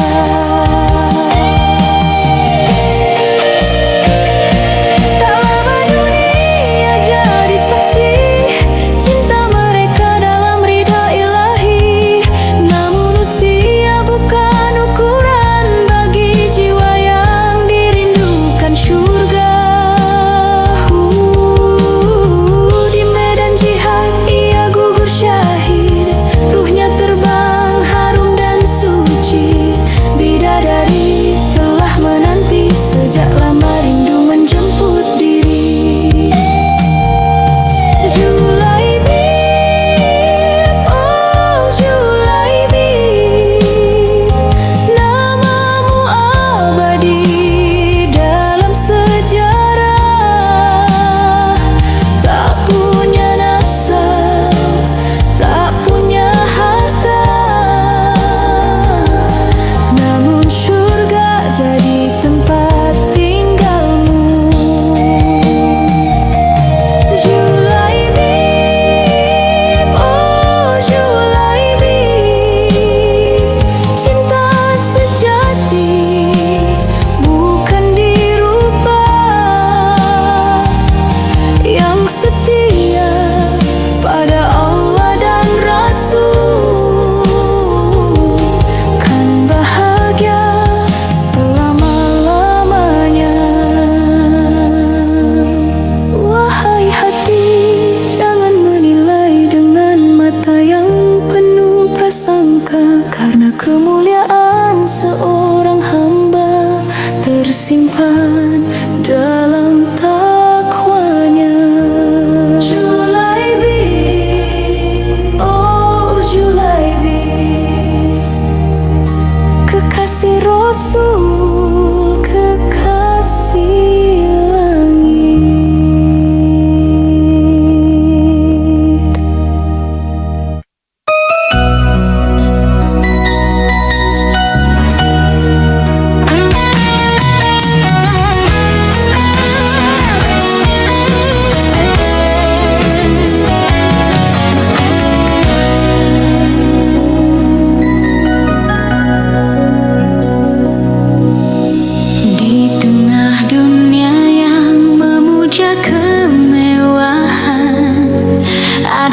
Tak lama dunia jadi saksi cinta mereka dalam ridha ilahi. Namun usia bukan ukuran bagi jiwa yang dirindukan surga. Di medan jihad ia gugur syahid, ruhnya terbang harum dan suci. Bidadari telah menanti sejak lama, rindu menjemput diri. Julaibib, oh Julaibib, namamu abadi dalam sejarah. Tak punya nasab, tak punya harta, namun surga jadi tempat tinggalmu. Julaibib, oh Julaibib, cinta sejati bukan di rupa, yang setia pada Allah dan Rasul, kan bahagia selama-lamanya. Wahai hati, jangan menilai dengan mata yang penuh prasangka, karena kemuliaan seorang hamba tersimpan dalam takwanya. Julaibib, oh Julaibib, kekasih Rasul, kekasih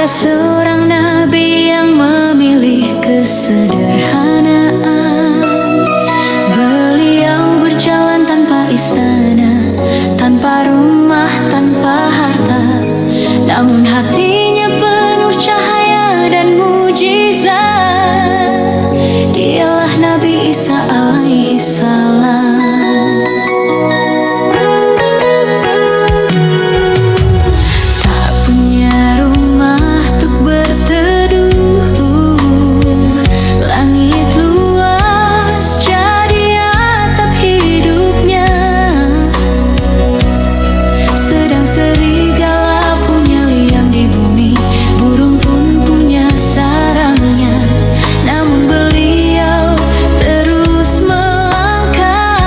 Ada seorang nabi yang memilih kesederhanaan. Beliau berjalan tanpa istana, tanpa rumah, tanpa harta, namun hatinya penuh cahaya dan mujizat. Dialah Nabi Isa alaihi salam. Tak punya rumah untuk berteduh, langit luas jadi atap hidupnya. Sedang serigala punya liang di bumi, burung pun punya sarangnya, namun beliau terus melangkah,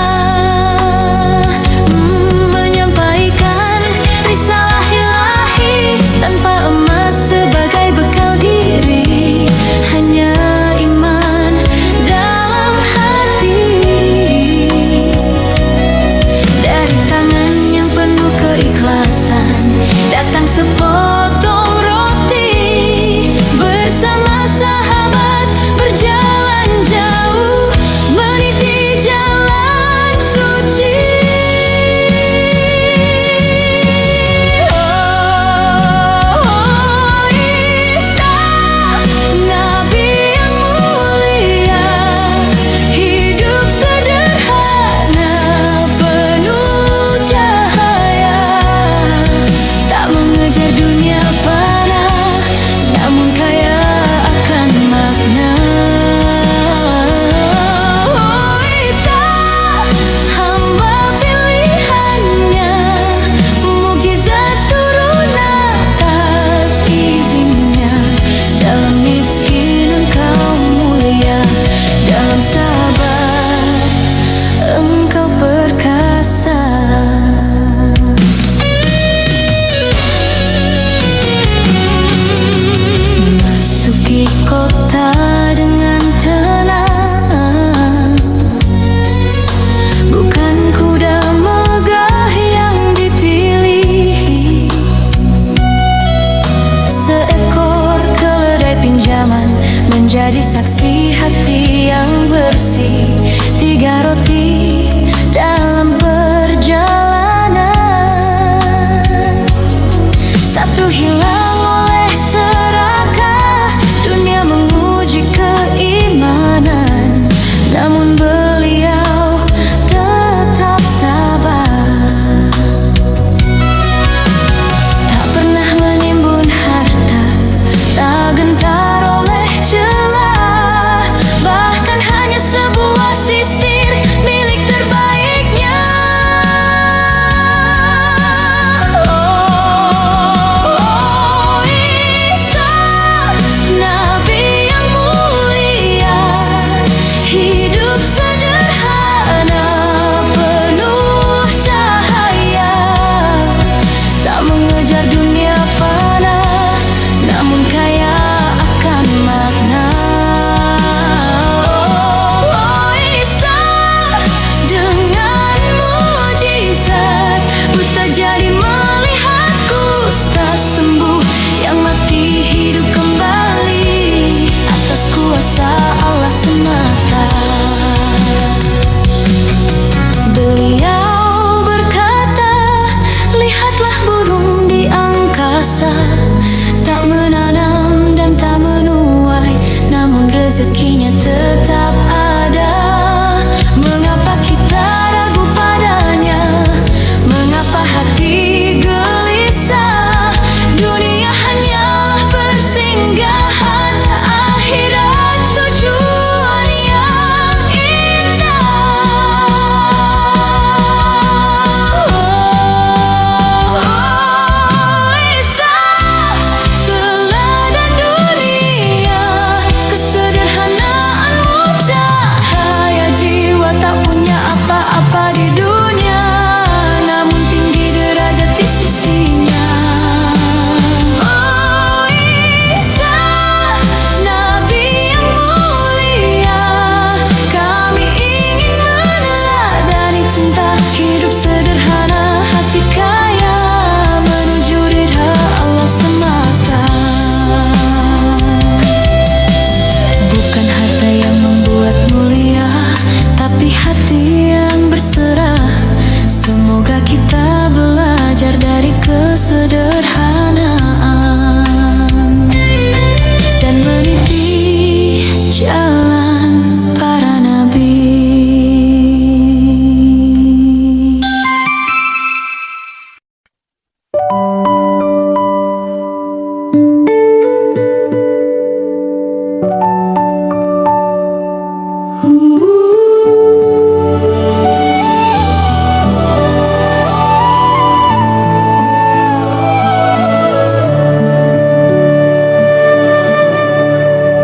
menyampaikan risalah ilahi tanpa emas sebagai bekal diri, hanya iman dalam hati. Dari tangan yang penuh keikhlasan datang sepotong roti, bersama sahabat berjalan jauh meniti jalan suci. Oh, Isa, Nabi yang mulia, hidup sederhana penuh cahaya, tak mengejar dunia fana, namun kaya akan makna. Oh, Isa, hamba pilihannya, mukjizat turun atas izinnya. Dalam miskin engkau mulia, dalam sabar engkau perkasa. Memasuki kota dengan tenang, bukan kuda megah yang dipilih. Seekor keledai pinjaman menjadi saksi hati yang bersih. 3 roti dalam perjalanan, 1 hilang oleh serakah. Dunia menguji keimanan, namun beliau tetap tabah. Tak pernah menimbun harta, tak gentar oleh celah, bahkan hanya sebuah sisir milik terbaiknya. Oh, Isa, Nabi yang mulia, hidup sederhana penuh cahaya, tak mengejar dunia fana, namun kaya akan makna. Oh, Isa, dengan mujizat buta jadi melihat, kusta sembuh, yang mati hidup kembali atas kuasa Allah semata. Beliau berkata, lihatlah burung di angkasa, tak menanam dan tak menuai, namun rezekinya tetap ada. Mengapa kita ragu padanya? Mengapa hati belajar dari kesederhanaan dan meniti jalan para nabi.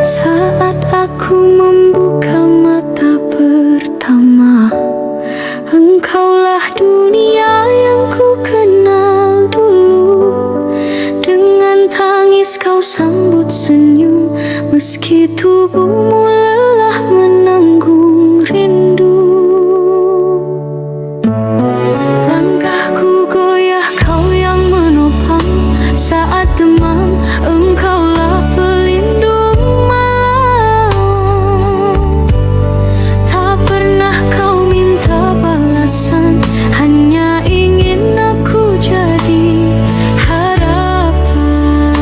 Saat aku membuka mata pertama, engkaulah dunia yang ku kenal dulu. Dengan tangis kau sambut senyum, meski tubuhmu lelah menanggung rindu. Langkahku goyah, kau yang menopang. Saat demam, engkaulah pelindung malam. Tak pernah kau minta balasan, hanya ingin aku jadi harapan.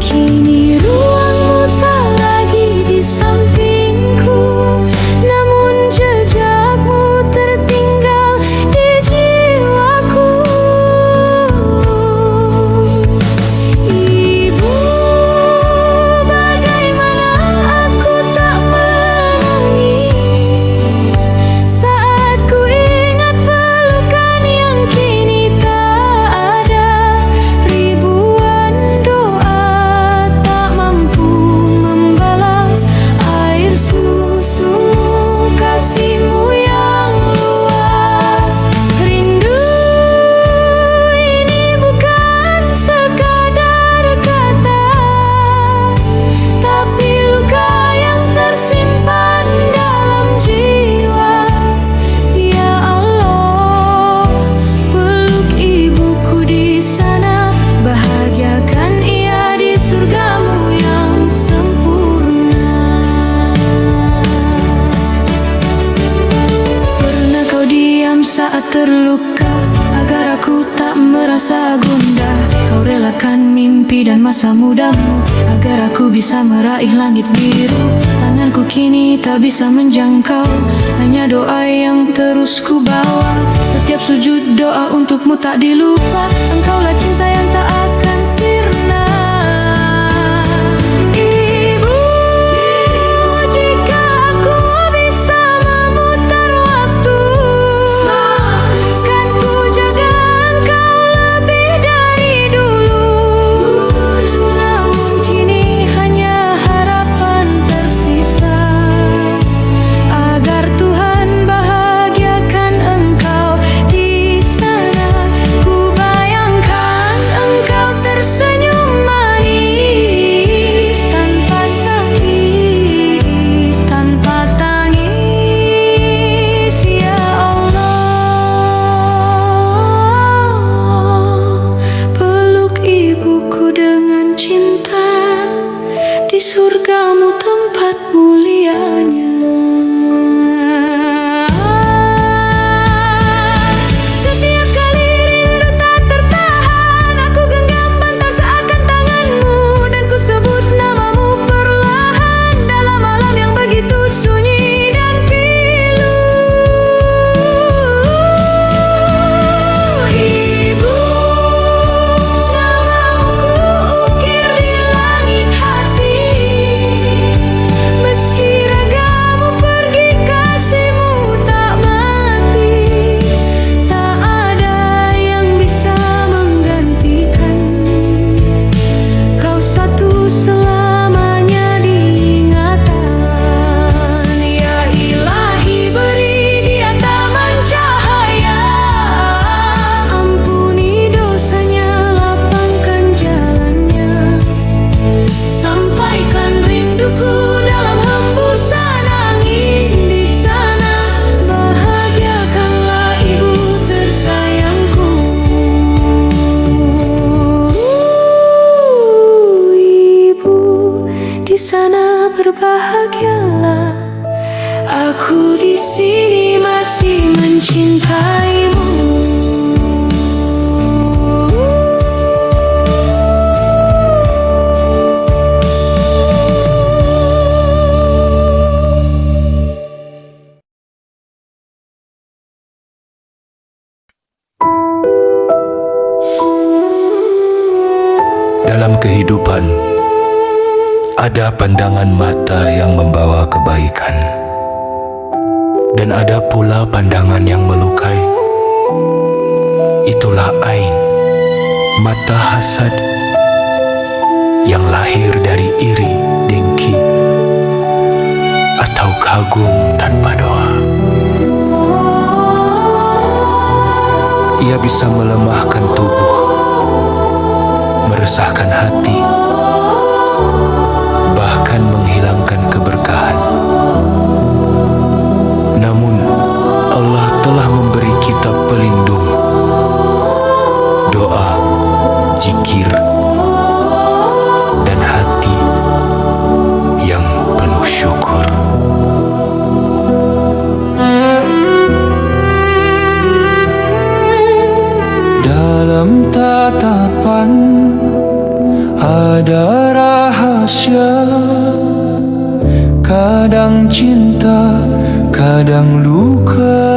Kini ruangmu tak lagi di sampingku, namun jejakmu tertinggal di jiwaku. Ibu, bagaimana aku tak menangis saat ku ingat pelukan yang kini tak ada. Ribuan doa tak mampu membalas air susu kasihmu yang luas. Rindu ini bukan sekadar kata, tapi luka yang tersimpan dalam jiwa. Ya Allah, peluk ibuku di sana, bahagiakan ia di surgamu yang sempurna. Pernah kau diam saat terluka, agar aku tak merasa gundah. Kau relakan mimpi dan masa mudamu, agar aku bisa meraih langit biru. Tanganku kini tak bisa menjangkau, hanya doa yang terus ku bawa. Setiap sujud doa untukmu tak dilupa, engkaulah cinta yang tak akan sirna. Ibu, jika aku bisa memutar waktu, kan ku jaga engkau lebih dari dulu. Namun kini hanya harapan tersisa, agar Tuhan bahagiakan engkau di sana. Ku bayangkan engkau tersenyum manis, tanpa sakit, tanpa tangis. Ya Allah, peluk ibuku dengan cinta, di surgamu tempat mulianya. Setiap kali rindu tak tertahan, aku genggam bantal seakan tanganmu, dan ku sebut namamu perlahan dalam malam yang begitu sunyi dan pilu. Ibu, namamu ku ukir di langit hati, meski ragamu pergi, kasihmu tak mati. Tak ada yang bisa menggantikan, kau satu selamanya diingatan. Ya Ilahi, beri dia taman cahaya, ampuni dosanya, lapangkan jalannya. Sampaikan rinduku dalam hembusan angin di sana, bahagiakanlah ibu tersayangku. Ibu, di sana berbahagialah, aku di sini masih mencintai. Dalam kehidupan, ada pandangan mata yang membawa kebaikan, dan ada pula pandangan yang melukai. Itulah ain, mata hasad, yang lahir dari iri, dengki, atau kagum tanpa doa. Ia bisa melemahkan tubuh, meresahkan hati, bahkan menghilangkan keberkahan. Namun, Allah telah memberi kita pelindung, doa, zikir, dan hati yang penuh syukur. Dalam tatapan ada rahasia, kadang cinta, kadang luka.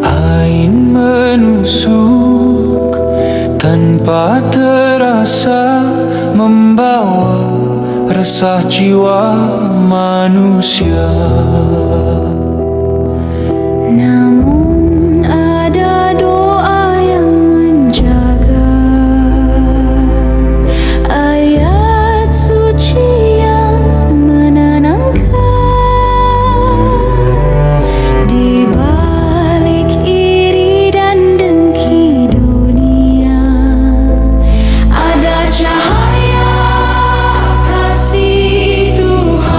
Ain menusuk tanpa terasa, membawa resah jiwa manusia. Namun ada doa yang menjaga, ayat suci yang menenangkan. Di balik iri dan dengki dunia, ada cahaya kasih Tuhan.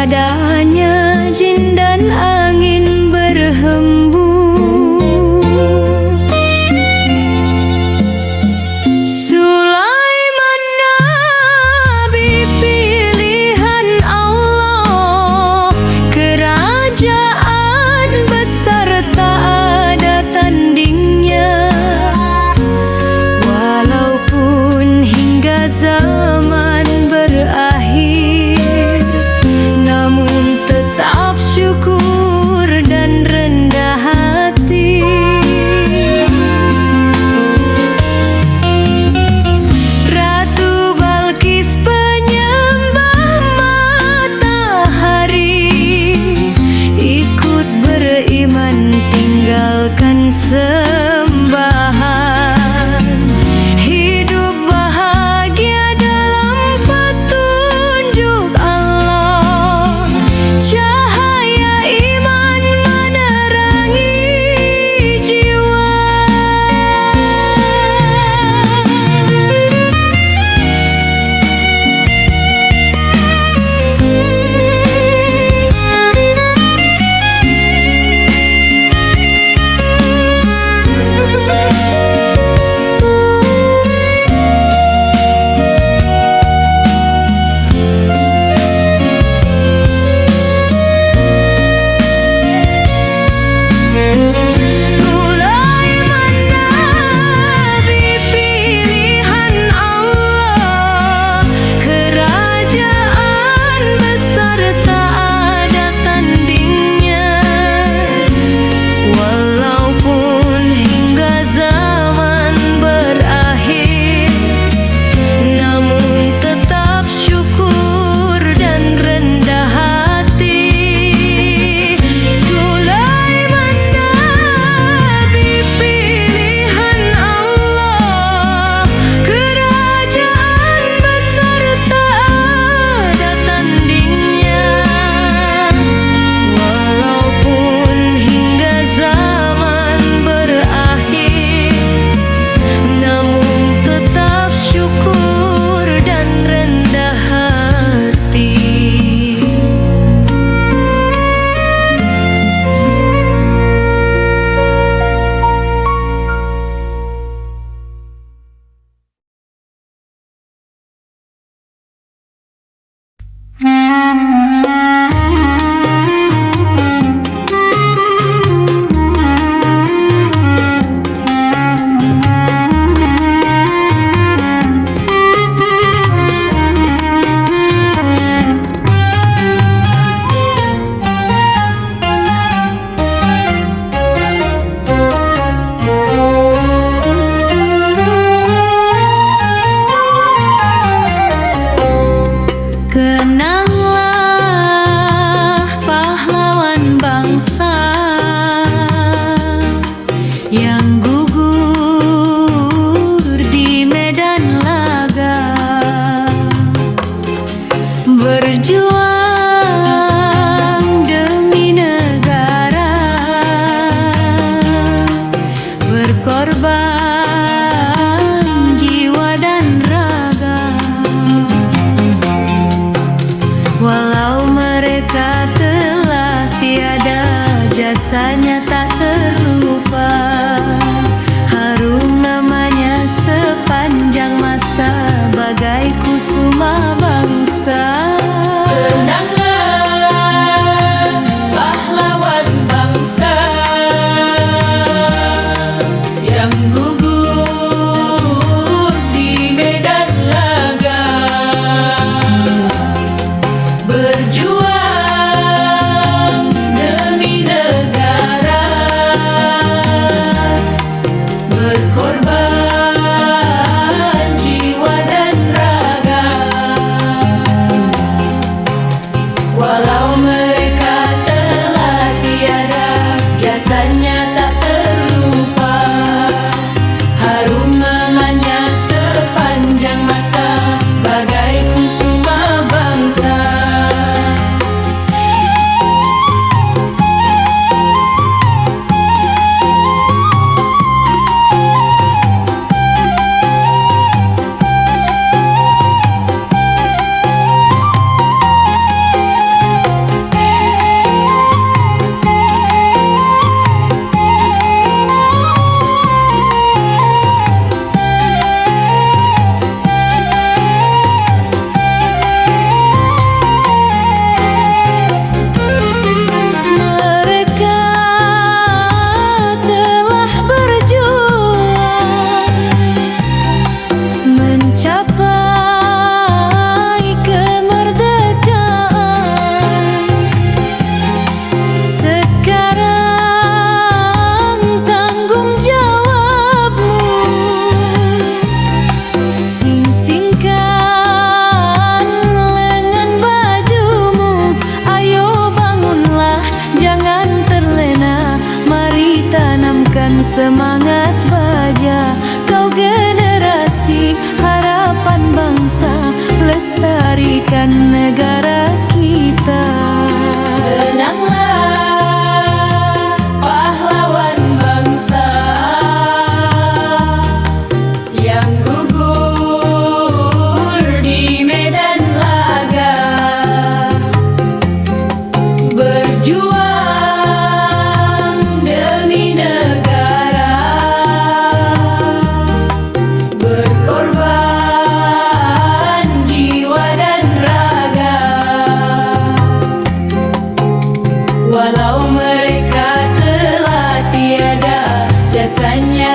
padanya jin dan angin berhembus. Sulaiman nabi pilihan Allah, kerajaan besar tak ada tandingnya. Walaupun hingga zaman berakhir, namun semangat baja. Kau generasi harapan bangsa, lestarikan negara kita. Tenanglah pahlawan bangsa yang gugur di medan laga, berjuang demi negara, berkorban jiwa dan raga. Walau mereka telah tiada, jasanya